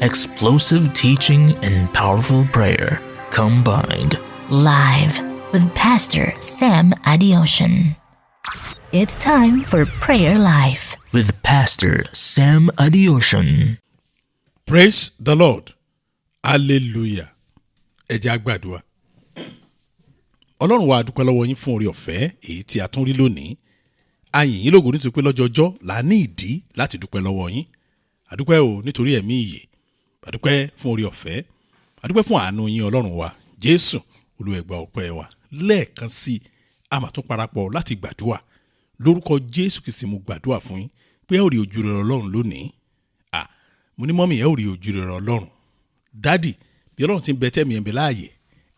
Explosive teaching and powerful prayer combined. Live with Pastor Sam Adeosun. It's time for PrayerLIfe with Pastor Sam Adeosun. Praise the Lord. Hallelujah. Ẹ jẹ́ á gbàdúrà. Ọlọ́run wa dúpẹ́ lọ́wọ́ yín fún oore ọ̀fẹ́ èyí tí a tún rí lónìí. A yìn yín lógo nítorí pé lọ́jọ́jọ́ la ní ìdí láti dúpẹ́ lọ́wọ́ yín. A dúpẹ́ o nítorí ẹ̀mí ìyè. A dúpẹ́ fún oore ọ̀fẹ́. A dúpẹ́ fún àánú yín Ọlọ́run wa. Jésù Olúwa ẹ gbà ọpẹ́ wa. Lẹ́ẹ̀kan sí a máa tún parapọ̀ láti gbàdúrà. Lórúkọ Jésù Kristi mo gbàdúrà fún yín pé ẹ ó rí ojú rere Ọlọ́run lónìí. Mo ní mọ́mì ẹ ó rí ojú rere Ọlọ́run. Dádì bí Ọlọ́run ti ń bẹ tẹ́mi ẹ̀ ń bẹ láàyè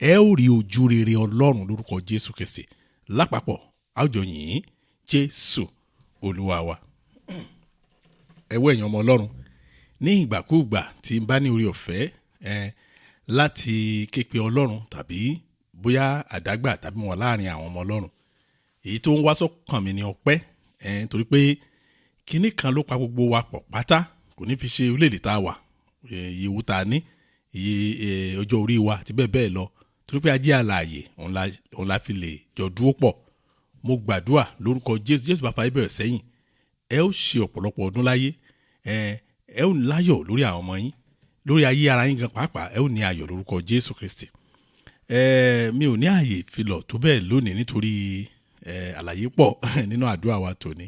ẹ ó rí ojú rere Ọlọ́run lórúkọ Jésù Kristi. Lápapọ̀ a ó jọ yìn Jésù Olúwa wa. Ẹ wò ẹ̀yin ọmọ Ọlọ́run ní ìgbàkúùgbà tí n bá ní oore ọ̀fẹ́ láti képe Ọlọ́run tàbí bóyá àdágbà tàbí mo wà láàrin àwọn ọmọ Ọlọ́run èyí tó ń wá sọ́kàn mi ní ọpẹ́ torí pé kinní kan ló pa gbogbo wa pọ̀ pátá kò ní fi ṣe orílẹ̀-èdè tá a wà iye owó tá a ní iye ọjọ́ orí wa àti bẹ́ẹ̀ bẹ́ẹ̀ lọ torí pé ajé àlàyé òun la fi lè jọ dúró pọ̀. Mo gbàdúrà lórúkọ Jésù bá fa ibẹ̀ sẹ́yìn ẹ ó ṣe ọ̀pọ̀lọpọ̀ ọdún láyé ẹ ó ní láyọ̀ lórí àwọn ọmọ yín lórí ayé ara yín gan pàápàá ẹ ó ní ayọ̀ lórúkọ Jésù Kristi. Mi ò ní ààyè ìfilọ̀ tó bẹ́ẹ̀ lónìí nítorí àlàyé pọ̀ nínú àdúrà wa tòní.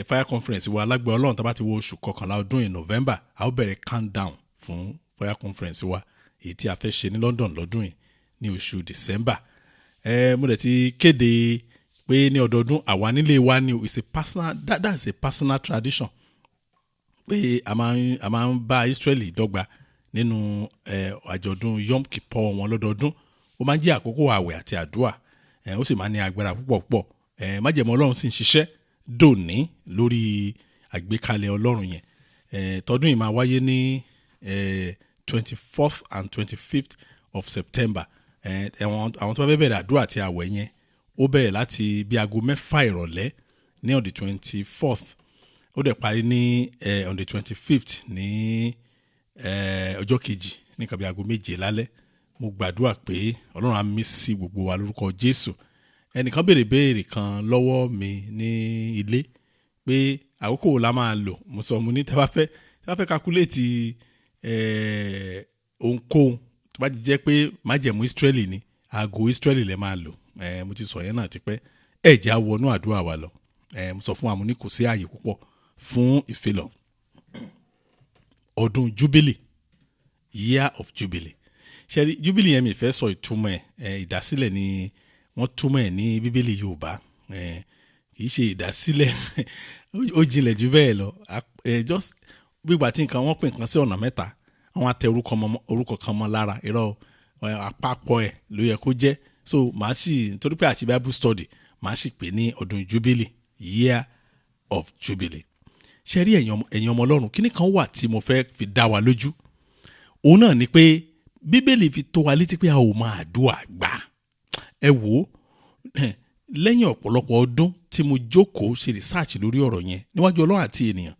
Fire conference wa lágbára Ọlọ́run tá bá ti wo oṣù kọkànlá ọdún in November a ó bẹ̀rẹ̀ countdown fún fire conference wa èyí tí a fẹ́ ṣe ní London lọ́dún yìí ní oṣù December. Mo dẹ̀ ti kéde pé ní ọdọọdún àwa nílé wa ni it's a personal that's a personal tradition pé a máa ń bá Israeli dọ́gba nínú àjọ̀dún Yom Kippur wọn lọ́dọọdún. Ó máa ń jẹ́ àkókò àwẹ̀ àti àdúrà ó sì máa ní agbára púpọ̀ májẹ̀mú Ọlọ́run sì ń ṣiṣẹ́ dòní lórí àgbékalẹ̀ Ọlọ́run yẹn. Tọdún yìí máa wáyé ní 24th and 25th of September. Àwọn tó bá bẹ̀rẹ̀ àdúrà àti àwẹ̀ yẹn ó bẹ̀rẹ̀ láti bí aago 6 ìrọ̀lẹ́ ní on the 24th ó dẹ̀ parí ní on the 25th ní ọjọ́ kejì ní nǹkan bí aago 7 lálẹ́. Mo gbàdúrà pé Ọlọ́run á mí sí gbogbo wa lórúkọ Jésù. Ẹnìkan béèrè kan lọ́wọ́ mi ní ilé pé àkókò wo la máa lò. Mo sọ mo ní tá bá fẹ́ calculate ohunkóhun tó bá jẹ́ pé májẹ̀mú Israeli ni aago Israeli lẹ máa lò. Mo ti sọ yẹn náà tipẹ́ ẹ jẹ́ á wọnú àdúrà wa lọ. Mo sọ fún wa mo ní kò sí ààyè púpọ̀ fún ìfilọ̀ ọdún Jubilee, year of Jubilee. Ṣé Jubilee yẹn mi fẹ́ sọ ìtumọ̀ ìdásílẹ̀ ni wọ́n túmọ̀ ẹ̀ ní Bíbélì Yorùbá kì í ṣe ìdásílẹ̀ ó jinlẹ̀ jù bẹ́ẹ̀ lọ. Just bí ìgbà tí wọ́n pín nǹkan sí ọ̀nà mẹ́ta wọ́n á tẹ orúkọ kan mọ́ lára irọ́ àpapọ̀ ẹ̀ ló yẹ kó jẹ́. So màá sì torí pé àṣì Bible study màá sì pè ní ọdún Jubilee, year of Jubilee. Ṣé rí ẹ̀yin ọmọ Ọlọ́run kíní kan wà tí mo fẹ́ fi dá wa lójú. Òun náà ni pé Bíbélì fi tó wa létí pé a ò máa àdúrà gbà. Ẹ wò lẹ́yìn ọ̀pọ̀lọpọ̀ ọdún tí mo jókòó ṣe research lórí ọ̀rọ̀ yẹn níwájú Ọlọ́run àti ènìyàn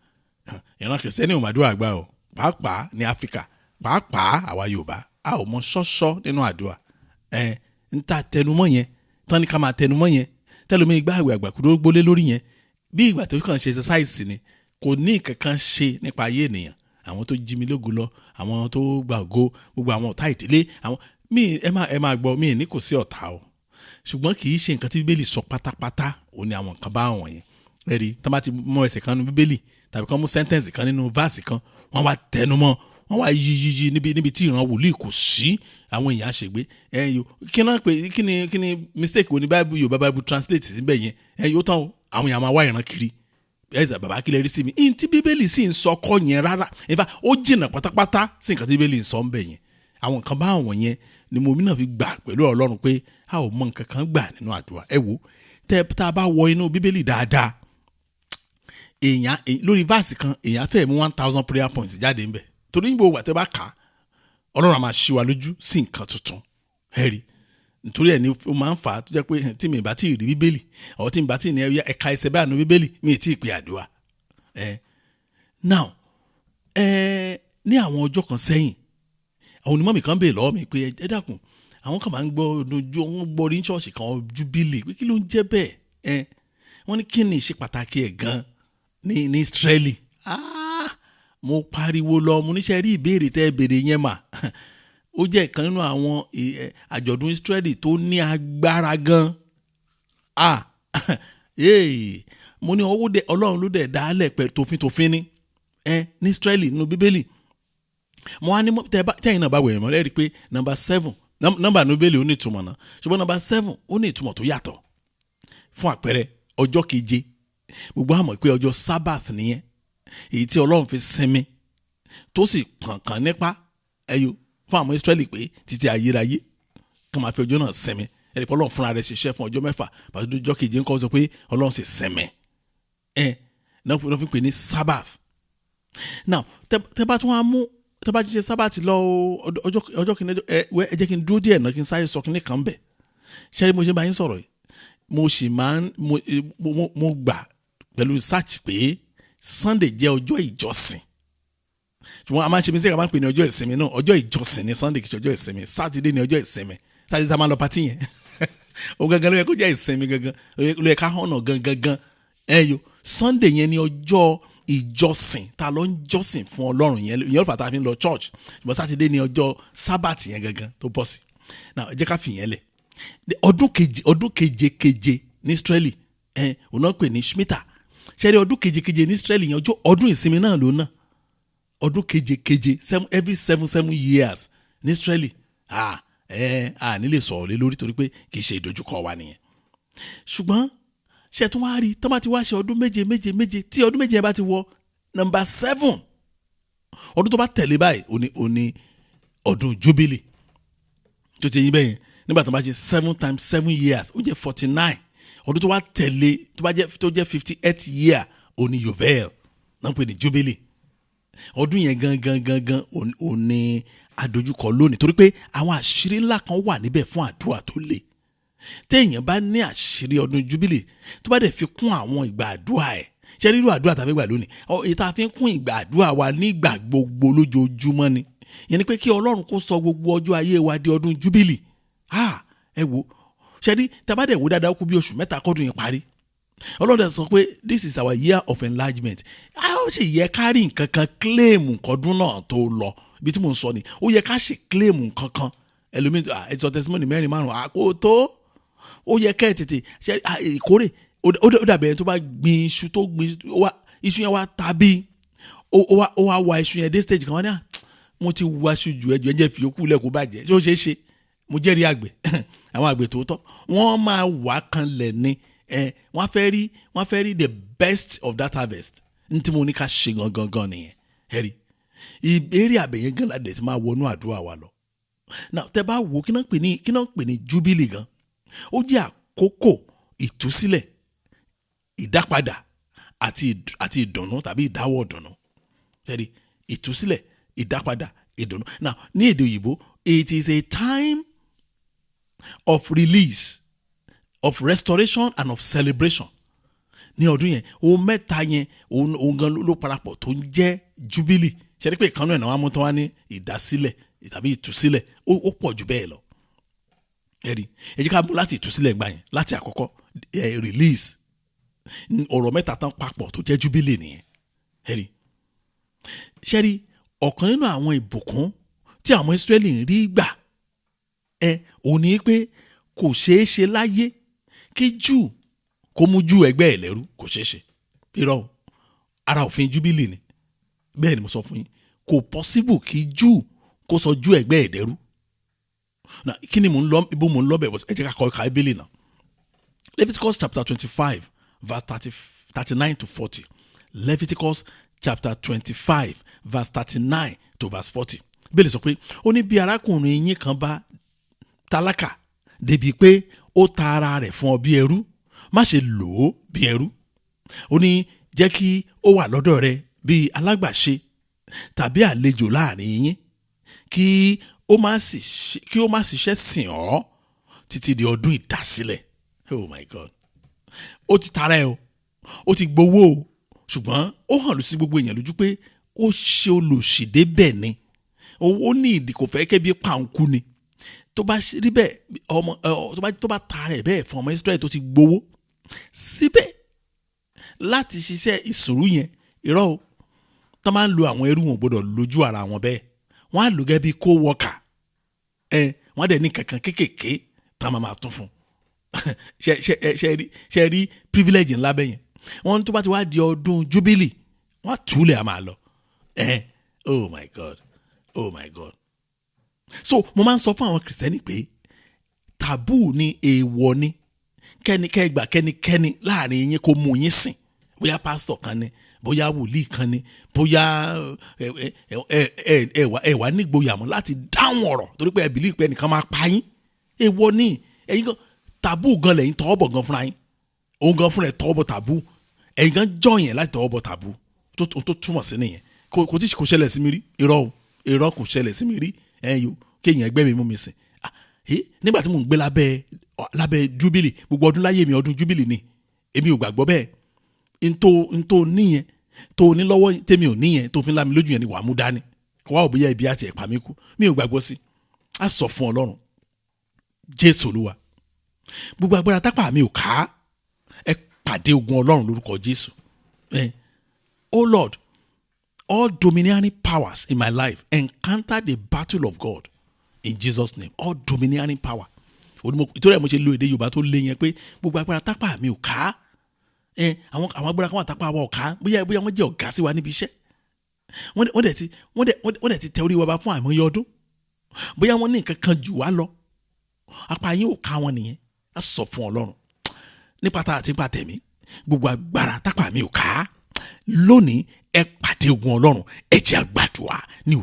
ìran kìrìsìtẹ́nì ò máa àdúrà gbà o pàápàá ní Áfíríkà pàápàá àwa Yorùbá a ò mọ ṣọ́ṣọ́ nínú àdúrà ń ta tẹnumọ́ yẹn tán ní ká máa tẹnumọ́ yẹn tẹlómi ìgbà àwẹ̀ àgbàkúrò gbólé lórí yẹn bí ìgbà tó kàn ṣe exercise ni kò ní kankan ṣe nípa ayé ènìyàn. Àwọn tó jí mi lógo lọ àwọn tó gba ògo gbogbo àwọn ọ̀tá ìdílé àwọn ẹ máa gbọ́ mi ní kò sí ọ̀tá o ṣùgbọ́n kì í ṣe nǹkan tí Bíbélì sọ pátápátá ò ní àwọn nǹkan bá wọn yẹn. Ẹ̀rí tán bá ti mọ ẹsẹ̀ kan nínú Bíbélì tàbí kan mú sẹ́ńtẹ̀nsì kan nínú váàsì kan wọ́n wá tẹnumọ́ wọ́n wá yíyí níbi tí ìran wòlíì kò sí àwọn èèyàn àṣègbè kí ni mistake wo ni Yorùbá Bible translate síbẹ̀ yẹn yóò tán àwọn èèyàn máa wá ìran kiri ẹ̀sà bàbá kílẹ̀ rí sí mi tí Bíbélì sì ń sọ kọ́ yẹn rárá in fact ó jìnnà pátápátá sí nǹkan tí Bíbélì ń sọ ń bẹ̀ yẹn. Àwọn nǹkan bá àwọn yẹn ni mo mìíràn fi gbà pẹ̀lú Ọlọ́run pé a ò mọ nǹkan kan gbà nínú àdúrà. Ẹ wò tá a bá wọ inú Bíbélì dáadáa èèyàn lórí verse kan èèyàn fẹ́ mú 1000 prayer points jáde ńbẹ̀ torí gbogbo ìgbà tó bá kà Ọlọ́run á máa ṣí wa lójú sí nǹkan tuntun. Ẹ rí nítorí ẹ̀ ni ó máa ń fà á tó jẹ́ pé tí mi bá tí ì rí Bíbélì ọ̀ tí mi bá tí ì ní ẹ̀ka ẹsẹ̀ báyìí nínú Bíbélì mi ì tí ì pè àdúrà. Now ní àwọn ọjọ́ kan sẹ́yìn àwọn onímọ̀ mi kan bèèrè lọ́wọ́ mi pé ẹ dákun àwọn kan máa ń gbọ́ ojú wọn gbọ́ orí ṣọ́ọ̀ṣì kan Jubilee pé kí ló ń jẹ́ bẹ́ẹ̀ wọ́n ní kí ni ìṣe pàtàkì ẹ̀ gan ní Israeli mo pariwo lọ mo níṣẹ́ rí ìbéèrè tẹ́ ẹ béèrè yẹn mà ó jẹ́ ìkan nínú àwọn àjọ̀dún Israeli tó ní agbára gan mo ní Ọlọ́run ló dẹ̀ dálẹ̀ pẹ̀ tòfin ní Israeli nínú Bíbélì mo wá ní tẹ́yìn náà bá wẹ̀yìn mọ́ lẹ́rìí pé number 7 nọ́mbà Bíbélì ó ní ìtumọ̀ náà ṣùgbọ́n number 7 ó ní ìtumọ̀ tó yàtọ̀ fún àpẹẹrẹ ọjọ́ keje gbogbo àmọ̀ pé ọjọ́ Sabbath nìyẹn èyí tí Ọlọ́run fi sinmi tó sì kànkàn nípa fún àwọn Israeli pé títí ayérayé kàn máa fi ọjọ́ náà sinmi ẹ̀rí pé Ọlọ́run fúnra rẹ̀ ṣiṣẹ́ fún ọjọ́ 6 pàtó ọjọ́ keje ń kọ́ sọ pé Ọlọ́run sì sinmi náà fi pè ní Sabbath. Now tẹ́ bá tún wá mú tẹ́ bá ṣe Sabbath lọ ọjọ́ kìíní ẹ jẹ́ kí n dúró díẹ̀ náà kí n sáré sọ kíní kan bẹ̀ ṣẹ́rí mo ṣe bá yín sọ̀rọ̀ yìí mo sì máa ń mo gbà pẹ̀lú research pé Sunday jẹ́ ọjọ́ ìjọsìn ṣùgbọ́n a máa ń ṣe mistake a máa ń pè ní ọjọ́ ìsinmi náà ọjọ́ ìjọsìn ní Sunday kìí ṣe ọjọ́ ìsinmi Saturday ní ọjọ́ ìsinmi Saturday tá a máa lọ pàtí yẹn o gangan ló yẹ kó jẹ́ ìsinmi gangan ló yẹ ká hànà gangan Sunday yẹn ní ọjọ́ ìjọsìn ta ló ń jọ́sìn fún Ọlọ́run yẹn ìyẹn fà tá a fi ń lọ church ṣùgbọ́n Saturday ní ọjọ́ Sabbath yẹn gangan tó bọ́ sí now ẹ jẹ́ ká fi yẹn lẹ̀ ọdún keje ní Israeli òun náà pè ní Shemitah ṣẹ́rí ọdún keje ní Israeli yẹn ọdún ìsinmi náà ló ná ọdún keje every 7 years ní Israeli nílé sọ̀rọ̀ lé lórí torí pé kì í ṣe ìdojúkọ wa nìyẹn ṣùgbọ́n ṣe tún wá rí tọ́mà ti wá ṣe ọdún méje tí ọdún méje yẹn bá ti wọ number 7 ọdún tó bá tẹ̀lé báyìí ó ní ọdún Jubilee tó ti yín bẹ́yẹn nígbà tó bá ṣe 7 times 7 years ó jẹ́ 49 ọdún tó wá tẹ̀lé tó jẹ́ 58th year ó ní Yovel náà pè ní Jubilee ọdún yẹn gangan ó ní àdójúkọ lónìí torí pé àwọn àṣírí ńlá kan wà níbẹ̀ fún àdúrà tó le téèyàn bá ní àṣírí ọdún Jubilee tó bá dẹ̀ fi kún àwọn ìgbà àdúrà ẹ̀ ṣe rírú àdúrà tá a fẹ́ gbà lónìí èyí tá a fi ń kún ìgbà àdúrà wa nígbà gbogbo lójoojúmọ́ ni yẹn ni pé kí Ọlọ́run kó sọ gbogbo ọjọ́ ayé wa di ọdún Jubilee ẹ wo ṣe rí tá a bá dẹ̀ wo dáadáa kú bí oṣù 3 kọ́dún yẹn parí Ọlọ́run sọ pé this is our year of enlargement ó sì yẹ ká rí nǹkan kan claim kọ́dún náà tó lọ ibi tí mò ń sọ ni ó yẹ ká ṣe claim nǹkan kan ẹlòmíì ẹ sọ testimony 4-5 àkótó ó yẹ ká ẹ tètè ṣe ìkórè ó dàbí ẹni tó bá gbin iṣu tó gbin iṣu yẹn wá tàbí ó wá wa iṣu yẹn dé stage kan wọ́n ní mo ti wá iṣu jù ẹjọ́ ẹjẹ́ fi okú lẹ́kọ̀ọ́ bàjẹ́ ṣé ó ṣeé ṣe mo jẹ́rìí àgbẹ̀ àwọn àgbẹ̀ tòótọ́ wọ́n máa wà kanlẹ̀ ni wọ́n fẹ́ rí the best of that harvest ní tí mo ní ká ṣe gangan nìyẹn ẹ̀rí ìbéèrè àbẹ̀yẹn gan ládẹ̀ tí máa wọnú àdúrà wa lọ. now tẹ́ bá wo kí náà pè ní Jubilee gan ó jẹ́ àkókò ìtúsílẹ̀ ìdápadà àti ìdùnnú tàbí ìdáwọ́ ìdùnnú ẹ̀rí ìtúsílẹ̀ ìdápadà ìdùnnú. now ní èdè òyìnbó it is a time of release of restoration and of celebration ní ọdún yẹn ohun mẹ́ta yẹn ohun gan ló parapọ̀ tó ń jẹ́ Jubilee ṣe é pé ìkànnì ẹ̀ náà wọ́n mú tán wá ní ìdásílẹ̀ tàbí ìtúsílẹ̀ ó pọ̀ jù bẹ́ẹ̀ lọ ẹ̀rí ẹ jẹ́ ká mú láti ìtúsílẹ̀ gbà yẹn láti àkọ́kọ́ release ọ̀rọ̀ mẹ́ta tán papọ̀ tó jẹ́ Jubilee nìyẹn ẹ̀rí ṣe rí ọ̀kan nínú àwọn ìbùkún tí àwọn Israeli ń rí gbà òun ni pé kò ṣeé ṣe láyé kí Júù kó mú Júù ẹgbẹ́ ẹ̀ lẹ́rú kò ṣeé ṣe irọ́ ara òfin Jubilee ni bẹ́ẹ̀ ni mo sọ fún yín kò possible kí Júù kó sọ Júù ẹgbẹ́ ẹ̀ dẹ́rú na kí ni ibo mo ń lọ bẹ̀ ẹ jẹ́ ká kọ́ ẹ̀ka Bíbélì náà Leviticus chapter 25 verse 39 to 40 Leviticus chapter 25 verse 39 to verse 40 Bíbélì sọ pé ó ní bí arákùnrin yín kan bá tálákà débi pé ó ta ara rẹ̀ fún ọ bí ẹrú má ṣe lò ó bí ẹrú ó ní jẹ́ kí ó wà lọ́dọ̀ rẹ bí alágbàṣe tàbí àlejò láàrin yín kí ó má ṣiṣẹ́ sìn ọ́ títí di ọdún ìdásílẹ̀. Oh my God, ó ti tara ẹ o ó ti gbowó o ṣùgbọ́n ó hàn lù sí gbogbo èèyàn lójú pé ó ṣe olòṣì débẹ̀ ni ó ní ìdí kò fẹ́ kẹ́bí pàǹkú ni tó bá rí bẹ́ẹ̀ ọmọ tó bá ta rẹ̀ bẹ́ẹ̀ fún ọmọ Israẹli tó ti gbowó síbẹ̀ láti ṣiṣẹ́ ìṣòro yẹn irọ́ o tó máa ń lo àwọn ẹrú wọn gbọ́dọ̀ lójú ara wọn bẹ́ẹ̀ wọ́n á lò gẹ́gẹ́ bí co-worker wọ́n dẹ̀ ní kankan kéékèèké tá a máa tún fún ṣe rí privilege ńlá bẹ́yẹn wọ́n tó bá ti wá di ọdún Jubilee wọ́n á túlẹ̀ a máa lọ oh my God so mo máa ń sọ fún àwọn kìrìsìtẹ́nì pé taboo ni èèwọ̀ ni kẹ́nikẹ́ni láàrin yín kó mú yín sìn bóyá pásítọ̀ kan ni bóyá wòlíì kan ni bóyá ẹ wà nígboyà mọ́ láti dáhùn ọ̀rọ̀ torí pé ẹ bìlí pé ẹnìkan máa pa yín èèwọ̀ ni ẹ̀yin kan taboo gan lẹ́yìn tọwọ́ bọ̀ gan fúnra yín òun gan fúnra ẹ̀ tọwọ́ bọ̀ taboo ẹ̀yin gan jọ̀yìn láti tọwọ́ bọ̀ taboo tó túmọ̀ sí nìyẹn kò ṣẹlẹ̀ sí mi rí irọ́ kò ṣẹlẹ̀ sí mi rí ẹ̀yọ́ kéèyàn ẹgbẹ́ mi mú mi sìn nígbà tí mò ń gbé lábẹ́ Jubilee gbogbo ọdún láyé mi ọdún Jubilee ni èmi ò gbàgbọ́ bẹ́ẹ̀ ntó níyẹn tó ní lọ́wọ́ tèmi ò níyẹn tó fi ń lámi lójú yẹn ni wàá mú dání kó wá òbíyá ibi àti ẹ̀pà mi kú mi ò gbàgbọ́ sí a sọ fún Ọlọ́run Jésù Olúwa gbogbo agbára tápà mi ò ká ẹ pàdé ogun Ọlọ́run lórúkọ Jésù oh Lord all domineering powers in my life encounter the battle of God in Jesus name all domineering power ìtòrí ẹ̀ mo ṣe lo èdè Yorùbá tó lé yẹn pé gbogbo agbára tápà mi ò ká àwọn agbára kan wà tápà wa ò ká bóyá wọ́n jẹ́ ọ̀gá sí wa níbi iṣẹ́ wọ́n dẹ̀ ti tẹ orí wa bá fún àìmọye ọdún bóyá wọ́n ní nǹkan kan jù wá lọ apá yín ò ká wọn nìyẹn á sọ fún Ọlọ́run nípa tá àti nípa tẹ̀mí gbogbo agbára tápà mi ò ká lónìí ẹ pàdé ogun Ọlọ́run ẹ jẹ́ a gbàdúrà ní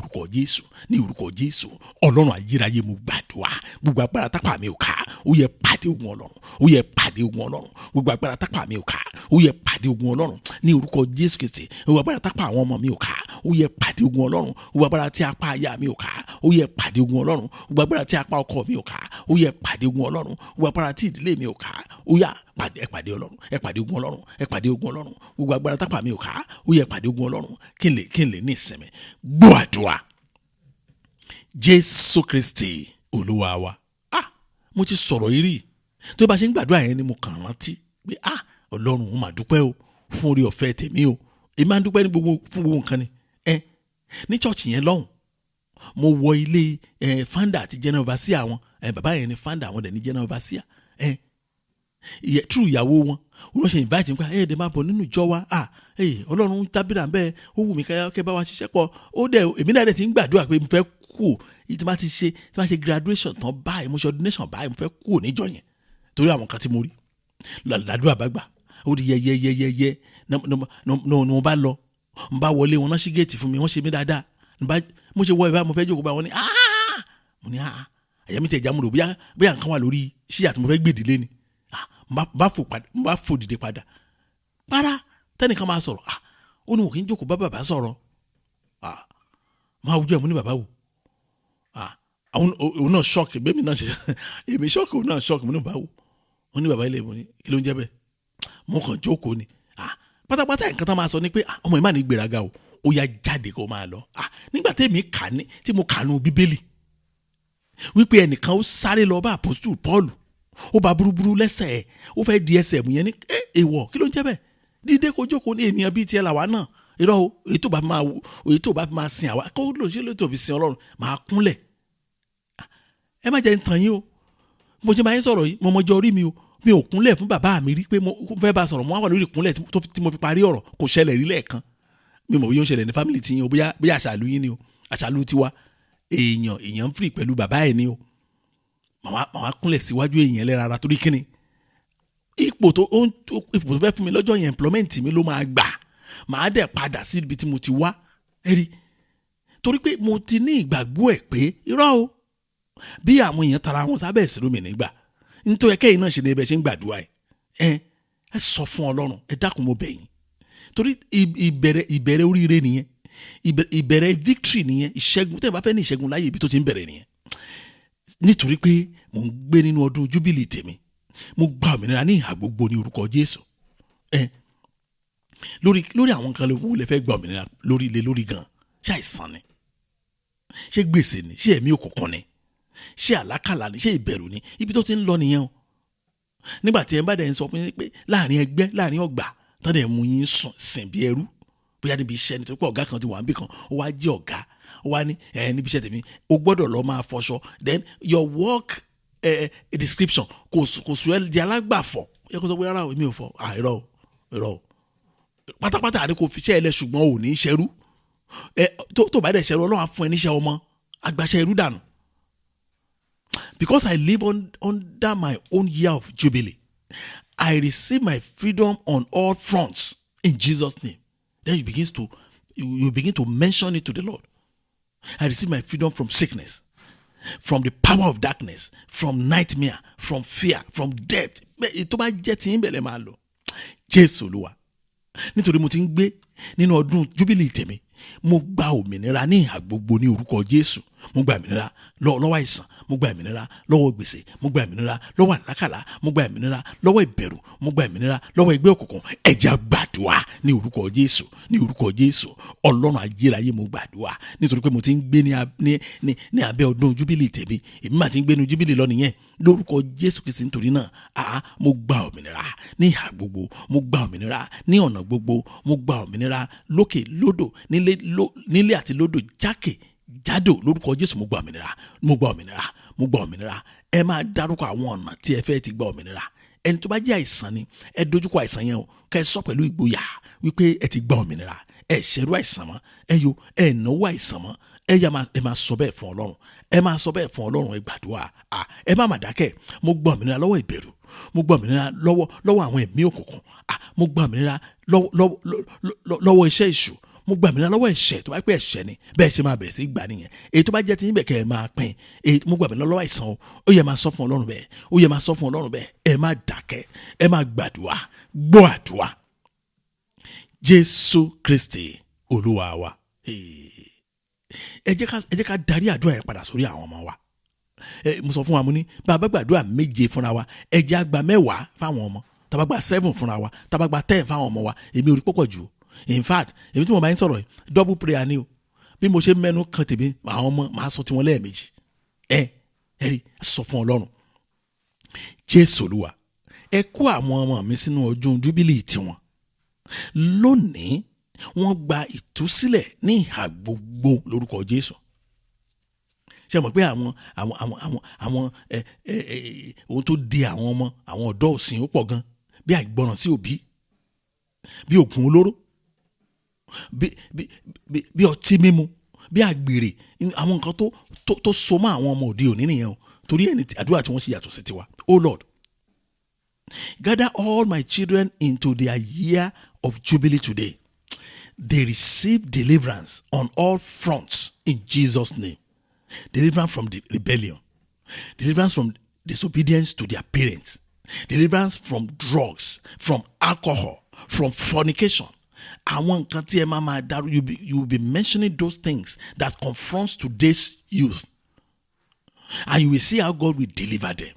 orúkọ Jésù Ọlọ́run ayérayé mo gbàdúrà gbogbo agbára tápà mi ò ká ó yẹ pàdé ogun Ọlọ́run ó yẹ pàdé ogun Ọlọ́run gbogbo agbára tápà mi ò ká ó yẹ pàdé ogun Ọlọ́run ní orúkọ Jésù Kristi gbogbo agbára tápà àwọn ọmọ mi ò ká ó yẹ pàdé ogun Ọlọ́run gbogbo agbára tí apá aya mi ò ká ó yẹ pàdé ogun Ọlọ́run gbogbo agbára tí apá ọkọ mi ò ká ó yẹ pàdé ogun Ọlọ́run gbogbo agbára tí ìdílé mi ò ká ó yá pàdé Ọlọ́run ẹ pàdé ogun Ọlọ́run ẹ pàdé ogun Ọlọ́run gbogbo agbára tápà mi ò ká ó yẹ pàdé ogun Ọlọ́run kí n lè ní ìsinmi gbọ́ àdúrà Jésù Kristi Olúwa wa mo ti sọ̀rọ̀ yìí rí tó bá ṣe ń gbàdúrà yẹn ni mo kàn rántí pé Ọlọ́run mo máa dúpẹ́ o fún orí ọ̀fẹ́ tèmi o èmi máa ń dúpẹ́ fún gbogbo nǹkan ni ní chọ́ọ̀chì yẹn lọ́hùn mo wọ ilé founder àti general overseer wọn bàbá yẹn ni founder àwọn dẹ̀ ní general overseer true ìyàwó wọn wọn ṣe invite nípa ẹ̀ẹ́dẹ̀ máa bọ̀ nínú ìjọ wa Ọlọ́run tábìlà ń bẹ́ẹ̀ ó wù mí kẹ́ bá wa ṣiṣẹ́ pọ̀ ó dẹ̀ èmi náà dẹ̀ ti ń gbàdúrà pé mo fẹ́ kú tí máa ṣe graduation tán báyìí mo ṣe ordination báyìí mo fẹ́ kú níjọ yẹn torí àwọn kan tí mo rí làdúrà bá gbà ó di yẹyẹyẹyẹ ní mo bá lọ mo bá wọlé wọn náà ṣí géètì fún mi wọ́n ṣe mí dáadáa mo ṣe wọ ìbá mo fẹ́ jókòó bá wọn ní mo ní àyà mi tẹ̀ já mo rò bóyá nǹkan wà lórí ṣíyà tí mo fẹ́ gbèdìlé ni mo bá fò dìde padà para tẹ́nìkan máa sọ̀rọ̀ ó ní wò kí n jókòó bá bàbá sọ̀rọ̀ máa wùjọ ẹ̀ mú ní bàbá wò òun náà ṣọ́ọ̀kì bẹ́ẹ̀ mi náà ṣe èmi ṣọ́ọ̀kì òun náà ṣọ́ọ̀kì mo ní bàbá wò ó ní bàbá ilé mo ní kí ló ń jẹ́ bẹ́ẹ̀ mo kàn jókòó ni pátápátá nǹkan tán máa sọ ni pé ọmọ ìmáà ní gbéraga o ó yá jáde kó máa lọ nígbà tí mo kà nú Bíbélì wípé ẹnìkan ó sáré lọ bá àpọ́sítù Pọ́ọ̀lù ó bá burúburú lẹ́sẹ̀ ẹ̀ ó fẹ́ di ẹsẹ̀ mú yẹn ní èèwọ̀ kí ló ń jẹ́ bẹ́ẹ̀ dídé kó jókòó ní ènìyàn bíi tiẹ̀ làwa náà irọ́ o èyí tó bá fi máa sin àwa kó lò ṣe lóòótọ́ fi sin Ọlọ́run máa kúnlẹ̀ ẹ má jẹ́ ń tàn yín o mo ṣe máa ń sọ̀rọ̀ yìí mo mọjọ́ orí mi o mi ò kúnlẹ̀ fún bàbá mi rí pé mo fẹ́ bá sọ̀rọ̀ mo wà lórí ìkúnlẹ̀ tí mo fi parí ọ̀rọ̀ kò ṣẹlẹ̀ rí lẹ́ẹ̀kan mi mọ̀ bí yóò ṣẹlẹ̀ ní fámìlì tí yín o bóyá àṣàlù yín ni o àṣàlù tiwa èèyàn ń fìrì pẹ̀lú bàbá ẹ̀ ni o màá kúnlẹ̀ síwájú èèyàn lẹ́ra ara torí kíni ipò tó fẹ́ fún mi lọ́jọ́ yẹn employment mi ló máa gbà màá dẹ̀ padà sí ibi tí mo ti wá ẹ̀rí torí pé mo ti ní ìgbàgbọ́ ẹ̀ pé irọ́ o bí àwọn èèyàn tara wọn sábẹ́ ìṣòro mi nígbà nítorí ẹ̀kẹ́yìn náà ṣe ní ẹbẹ̀ ṣe ń gbàdúrà ẹ sọ fún Ọlọ́run ẹ dákun mo bẹ̀ yín torí ìbẹ̀rẹ̀ oríire nìyẹn ìbẹ̀rẹ̀ victory nìyẹn ìṣẹ́gun tẹ́ ẹ bá fẹ́ ní ìṣẹ́gun láyé ibi tó ti ń bẹ̀rẹ̀ nìyẹn nítorí pé mò ń gbé nínú ọdún Jubilee tèmi mo gba òmìnira ní ìhà gbogbo ní orúkọ Jésù lórí àwọn nǹkan wo lè fẹ́ gba òmìnira lórí gan? Ṣé àìsàn ni, ṣé gbèsè ni, ṣé ẹ̀mí òkùnkùn ni, ṣé àlákàlà ni, ṣé ìbẹ̀rù ni? Ibi tó ti ń lọ nìyẹn o. Nígbà tí ẹ bá dẹ̀ ń sọ fún yín pé láàrin ẹgbẹ́, láàrin ọgbà tán dẹ̀ mú yín sìn bí ẹrú, bóyá níbi iṣẹ́ nítorí pé ọ̀gá kan ti wà níbì kan, ó wá jẹ́ ọ̀gá, ó wá ní níbi iṣẹ́ tèmi ó gbọ́dọ̀ lọ máa fọṣọ, then your work description kò sùn ẹ́ di alágbàfọ̀, yẹ kó sọ pé rárá o, èmi ò fọ, irọ́ o pátápátá àní kò fi iṣẹ́ ẹ lẹ̀ ṣùgbọ́n ò ní ṣẹ́rú, tó bá dẹ̀ ṣẹ́rú Ọlọ́run á fún ẹ níṣẹ́ ọmọ, àgbàṣẹ́ ẹrú dànù. Because I live under my own year of Jubilee, I receive my freedom on all fronts in Jesus' name. Then you begin to mention it to the Lord. I receive my freedom from sickness, from the power of darkness, from nightmare, from fear, from debt. Tó bá jẹ́ tí ń bẹ̀lẹ̀ máa lọ. Jésù Olúwa. Nítorí mo ti ń gbé nínú ọdún Jubilee tèmi, mo gba òmìnira ní ìhà gbogbo ní orúkọ Jésù. Mo gba òmìnira lọ́wọ́ àìsàn, mo gba òmìnira lọ́wọ́ gbèsè, mo gba òmìnira lọ́wọ́ àlákàlà, mo gba òmìnira lọ́wọ́ ìbẹ̀rù, mo gba òmìnira lọ́wọ́ ẹgbẹ́ òkùnkùn. Ẹ jẹ́ á gbàdúrà ní orúkọ Jésù, ní orúkọ Jésù. Ọlọ́run ayérayé, mo gbàdúrà nítorí pé mo ti ń gbé ní abẹ́ ọdún Jubilee tèmi. Èmi máa ti ń gbé ní Jubilee lọ nìyẹn lórúkọ Jésù Kristi. Nítorí náà mo gba òmìnira ní ìhà gbogbo, mo gba òmìnira ní ọ̀nà gbogbo, mo gba òmìnira lókè lódò, nílé àti lódò, jádò lórúkọ Jésù. Mo gba òmìnira, mo gba òmìnira, mo gba òmìnira. Ẹ máa dárúkọ àwọn ọ̀nà tí ẹ fẹ́ ti gba òmìnira. Ẹni tó bá jẹ́ àìsàn ni, ẹ dojúkọ àìsàn yẹn o, ká ẹ sọ pẹ̀lú ìgboyà wípé ẹ ti gba òmìnira. Ẹ ṣẹ̀rú àìsàn mọ́, ẹ náwó àìsàn mọ́. Ẹ máa sọ bẹ́ẹ̀ fún Ọlọ́run, ẹ máa sọ bẹ́ẹ̀ fún Ọlọ́run. Ẹ gbàdúrà, ẹ má mà dákẹ́. Mo gba òmìnira lọ́wọ́ ìbẹ̀rù, mo gba òmìnira lọ́wọ́ àwọn ẹ̀mí òkùnkùn, mo gba òmìnira lọ́wọ́ iṣẹ́ èṣù, mo gba òmìnira lọ́wọ́ ẹ̀ṣẹ̀. Tó bá pẹ́ ẹ̀ṣẹ̀ ni, bẹ́ẹ̀ ṣe máa bẹ̀rẹ̀ sí gbà nìyẹn. Èyí tó bá jẹ́ ti yín bẹ̀ kẹ́ ẹ máa pín. Mo gba òmìnira lọ́wọ́ àìsàn o, ó yẹ máa sọ fún Ọlọ́run bẹ́ẹ̀, ó yẹ máa sọ fún Ọlọ́run bẹ́ẹ̀. Ẹ má dákẹ́, ẹ má gbàdúrà, gbọ́ àdúrà. Jésù Kristi Olúwa wa. Ẹ jẹ́ ká darí àdúrà yẹn padà sórí àwọn ọmọ wa. Mo sọ fún wa, mo ní bàbá gbàdúrà 7 fúnra wa, ẹ jẹ́ á gba 10 fáwọn ọmọ, tàbá gba 7 fúnra wa, tàbá gba 10 fáwọn ọmọ wa. Èmi ò rí púpọ̀ jù. In fact, èmi tí mo bá ń sọ̀rọ̀ yìí, double prayer ni o. Bí mo ṣe mẹ́nu kan tèmi, àwọn ọmọ máa sọ tiwọn lẹ́ẹ̀mejì. Ẹ rí, sọ fún Ọlọ́run. Jésù Olúwa, ẹ kó àwọn ọmọ mi sínú ọdún Jubilee tiwọn. Lónìí wọ́n gba ìtúsílẹ̀ ní ìhà gbogbo lórúkọ Jésù. Ṣé mọ̀ pé àwọn ohun tó di àwọn ọmọ, àwọn ọ̀dọ́ òsìn ó pọ̀ gan, bí àìgbọràn sí òbí, bí ògùn olóró, bí ọtí mímu, bí àgbèrè, àwọn nǹkan tó so mọ́ àwọn ọmọ òde òní nìyẹn o. Torí ẹni àdúrà tí wọ́n ṣe yàtọ̀ sí tiwa. Oh Lord, gather all my children into their year of Jubilee today. They receive deliverance on all fronts in Jesus' name. Deliverance from the rebellion, deliverance from disobedience to their parents, deliverance from drugs, from alcohol, from fornication. Àwọn nǹkan tí ẹ máa dárú, you will be mentioning those things that confronts today's youth, and you will see how God will deliver them.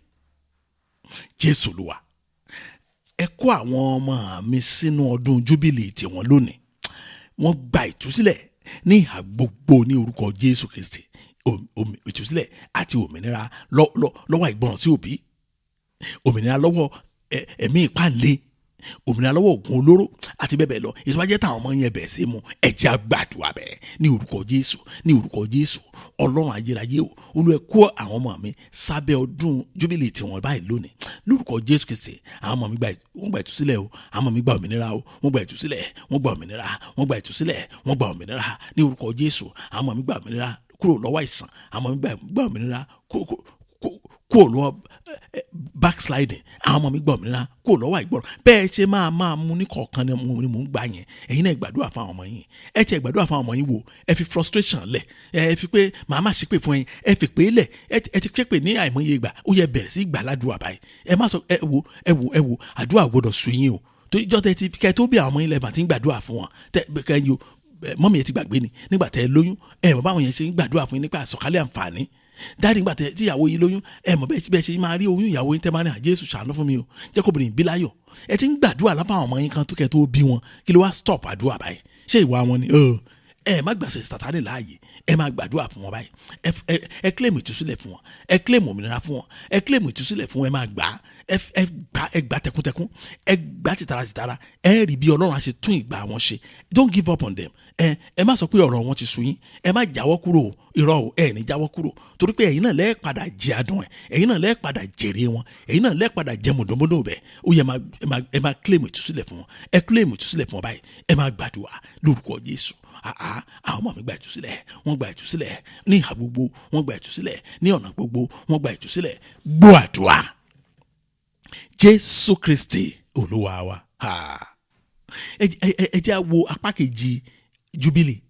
Jésù Olúwa, ẹ kó àwọn ọmọ mi sínú ọdún Jubilee tiwọn lónìí. Wọ́n gba ìtúsílẹ̀ ní ìhà gbogbo ní orúkọ Jésù Kristi. Ìtúsílẹ̀ àti òmìnira lọ́wọ́ ìgbọràn sí òbí, òmìnira lọ́wọ́ ẹ̀mí ìpáǹle, òmìnira lọ́wọ́ ògùn olóró àti bẹ́ẹ̀ bẹ́ẹ̀ lọ. Ìtúwájẹ́ táwọn ọmọ yẹn bẹ̀ sí mu, ẹ jẹ́ á gbàdúrà bẹ́ẹ̀ ní orúkọ Jésù, ní orúkọ Jésù. Ọlọ́run ayérayé o, Olúwa ẹ kó àwọn ọmọ mi sábẹ́ ọdún Jubilee tiwọn báyìí lónìí lórúkọ Jésù Kristi. Àwọn ọmọ mi wọ́n gba ìtúsílẹ̀ o, àwọn ọmọ mi gba òmìnira o, wọ́n gba ìtúsílẹ̀, wọ́n gba òmìnira, wọ́n gba ìtúsílẹ̀, wọ́n gba òmìnira ní orúkọ Jésù. Àwọn ọmọ mi gba òmìnira kúrò lọ́wọ́ àìsàn, àwọn ọmọ mi gba òmìnira kúrò lọ́wọ́ backsliding, àwọn ọmọ mi gba òmìnira kúrò lọ́wọ́ àìgbọràn. Bẹ́ẹ̀ ṣe máa mú ní kọ̀ọ̀kan ni mò ń gbà yẹn. Ẹ̀yin náà gbàdúrà fún àwọn ọmọ yín. Ẹ tiẹ̀ gbàdúrà fún àwọn ọmọ yín wò. Ẹ fi frustration lẹ̀, ẹ fi pé màá má ṣépè fún yín, ẹ fi pé lẹ̀, ẹ ti ṣépè ní àìmọye ìgbà. Ó yẹ bẹ̀rẹ̀ sí gbà ládùúrà báyìí. Ẹ má sọ ẹ wo àdúrà gbọdọ̀ sú yín o. Torí jọ́ tẹ́ ti kẹ́ tó bí àwọn ọmọ yín lẹ́bàá ti ń gbàdúrà fún wọn. mọ́mí ẹ ti gbàgbé ni nígbà tẹ́ ẹ lóyún mọ̀ báwọn yẹn ṣe ń gbàdúrà fún yín nípa àsọ̀kalẹ̀ àǹfààní dáàdi nígbà tí ìyàwó yín lóyún mọ̀ bẹ́ẹ̀ ṣe máa rí oyún ìyàwó yín tẹ́ máa ní Jésù ṣàánú fún mi o jẹ́ kó obìnrin bí láyọ̀ ẹ ti ń gbàdúrà lápá àwọn ọmọ yín kan tó kẹ́ tó bí wọn kí ló wá stop àdúrà báyìí ṣé ìwà wọn ni má gbàṣẹ Sátánì láàyè ẹ máa gbàdúrà fún wọn báyìí ẹ claim ìtúsílẹ̀ fún wọn ẹ claim òmìnira fún wọn ẹ claim ìtúsílẹ̀ fún wọn ẹ máa gbà ẹ gbà tẹkuntẹkun ẹ gbà tìtara ẹ rí bí Ọlọ́run á ṣe tún ìgbà wọn ṣe don't give up on them ẹ má sọ pé ọ̀rọ̀ wọn ti sú yín ẹ má jáwọ́ kúrò irọ́ o ẹ ní jáwọ́ kúrò torí pé ẹ̀yin náà lẹ́ẹ̀ padà jẹ adùn ẹ̀ ẹ̀yin náà lẹ́ẹ̀ padà jèrè wọn ẹ̀yin náà lẹ́ẹ̀ padà jẹ mọ̀dọ́mọdọ́ bẹ̀ ó yẹ ẹ máa claim ìtúsílẹ̀ fún wọn ẹ claim ìtúsílẹ̀ fún wọn báyìí ẹ máa gbàdúrà lórúkọ Jésù àwọn ọmọ mi gba ìtúsílẹ̀ wọ́n gba ìtúsílẹ̀ ní ìhà gbogbo wọ́n gba ìtúsílẹ̀ ní ọ̀nà gbogbo wọ́n gba ìtúsílẹ̀ gbọ́ àdúrà Jésù Kristi Olúwa wa ẹ jẹ́ á wo apá kejì Jubilee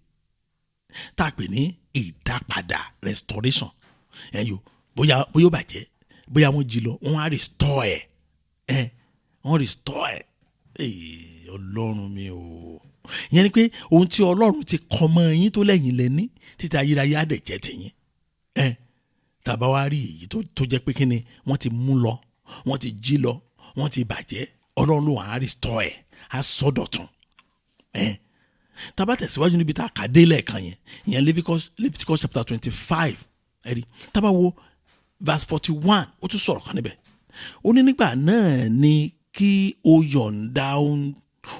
tá a pè ní ìdápadà restoration bóyá ó bàjẹ́ bóyá wọ́n jí lọ wọ́n á restore wọ́n restore Ọlọ́run mi o yẹn ni pé ohun tí Ọlọ́run ti kọ mọ́ yín tó lẹ́yìn lẹ́ní títí ayérayé á dẹ̀ jẹ́ tiyín tàbá wá rí èyí tó jẹ́ pé kíni wọ́n ti mú lọ wọ́n ti jí lọ wọ́n ti bàjẹ́ Ọlọ́run ló wà á restore á sọ́dọ̀tun tàbá tẹ̀síwájú níbi tá a kà dé lẹ́ẹ̀kan yẹn Leviticus chapter 25 ẹ̀rí tàbá wo verse 41 ó tún sọ̀rọ̀ kan níbẹ̀ ó ní nígbà náà ni kí o yọ̀ǹda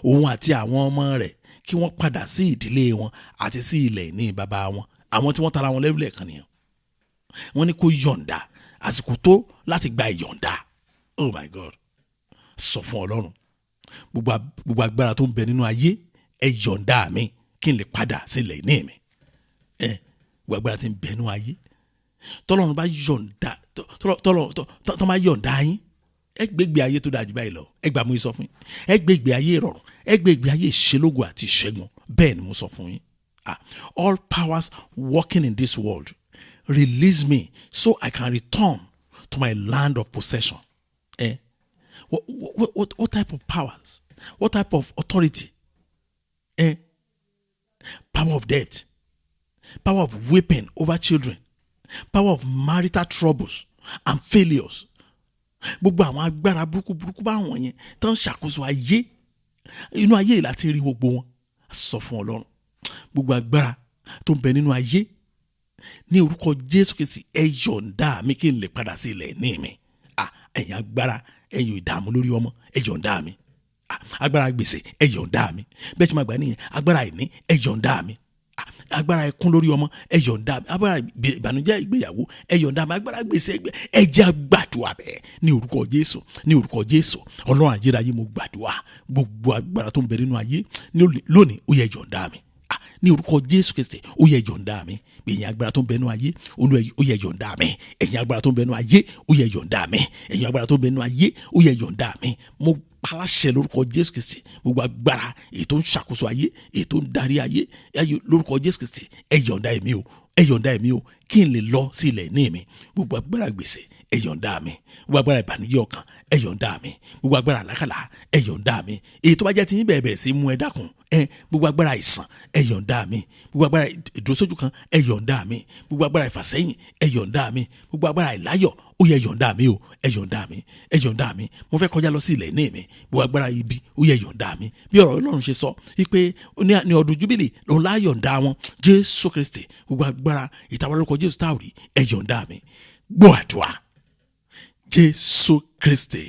òun àti àwọn ọmọ rẹ̀ kí wọ́n padà sí ìdílé wọn àti sí ilẹ̀ ìní bàbá wọn àwọn tí wọ́n tara wọn lẹ́rú lẹ́ẹ̀kan nìyẹn wọ́n ní kó yọ̀ǹda àsìkò tó láti gba ìyọ̀ǹda oh my God sọ fún Ọlọ́run gbogbo agbára tó ń bẹ nínú ayé ẹ yọ̀ǹda mi kí n lè padà sí ilẹ̀ ìní mi gbogbo agbára tó ń bẹ nínú ayé tọ́lọ́run bá yọ̀ǹda tọ́ máa yọ̀ǹda yín ẹ gbégbé ayé tó dájú báyìí lọ ẹ gbà mú sọ fún yín ẹ gbégbé ayé ìrọ̀rùn ẹ gbégbé ayé ìṣelógo àti ìṣẹ́gun bẹ́ẹ̀ ni mo sọ fún yín all powers working in this world release me so I can return to my land of possession. What type of powers? What type of authority? Power of debt, power of whipping over children, power of marital troubles and failures. Gbogbo àwọn agbára burúkú báwọn yẹn tó ń ṣàkóso ayé inú ayé yìí láti rí gbogbo wọn sọ fún Ọlọ́run gbogbo agbára tó ń bẹ nínú ayé ní orúkọ Jésù Kristi ẹ yọ̀ǹda mi kí n lè padà sí ilẹ̀ ní mi ẹ̀yin agbára ẹ̀yin ìdààmú lórí ọmọ ẹ yọ̀ǹda mi agbára gbèsè ẹ yọ̀ǹda mi bẹ́ẹ̀ tí ma gbà nìyẹn agbára ìní ẹ yọ̀ǹda mi agbára ẹkún lórí ọmọ ẹ yọ̀ǹda mi agbára ìbànújẹ́ ìgbéyàwó ẹ yọ̀ǹda mi agbára gbèsè ẹ jẹ́ gbàdúrà bẹ́ẹ̀ ní orúkọ Jésù Ọlọ́run ayérayé mo gbàdúrà gbogbo agbára tó ń bẹ nínú ayé lónìí ó yẹ yọ̀ǹda mi ní orúkọ Jésù Kristi ó yẹ yọ̀ǹda mi ẹ̀yin agbára tó ń bẹ nínú ayé ó yẹ yọ̀ǹda mi ẹ̀yin agbára tó ń bẹ nínú ayé ó yẹ yọ̀ǹda mi ẹ̀yin agbára tó ń bẹ nínú ayé ó yẹ yọ̀ǹda mi mo paláṣẹ lórúkọ Jésù Kristi gbogbo agbára èyí tó ń ṣàkóso ayé èyí tó ń darí ayé lórúkọ Jésù Kristi ẹ yọ̀ǹda èmi o kí n lè lọ sí ilẹ̀ ní mi gbogbo agbára gbèsè ẹ yọ̀ǹda mi gbogbo agbára ìbànújẹ́ ọkàn ẹ yọ̀ǹda mi gbogbo agbára àlákàlà ẹ yọ̀ǹda mi èyí tó bá jẹ́ ti yín bẹ̀rẹ̀ sí mú ẹ dákun gbogbo agbára ìsàn ẹ yọ̀ǹda mi gbogbo agbára ìdúrósójú kan ẹ yọ̀ǹda mi gbogbo agbára ìfàsẹ́yìn ẹ yọ̀ǹda mi gbogbo agbára ìláyọ̀ ó yẹ yọ̀ǹda mi o ẹ yọ̀ǹda mi mo fẹ́ kọjá lọ sí ilẹ̀ ní mi gbogbo agbára ibi ó yẹ yọ̀ǹda mi bí ọ̀rọ̀ Ọlọ́run ṣe sọ wípé ní ọdún Jubilee lòun lá yọ̀ǹda wọn Jésù Kristi gbogbo agbára ìtawọ́ lórúkọ Jésù táwùrí ẹ yọ̀ǹda mi gbọ́ àdúrà Jésù Kristi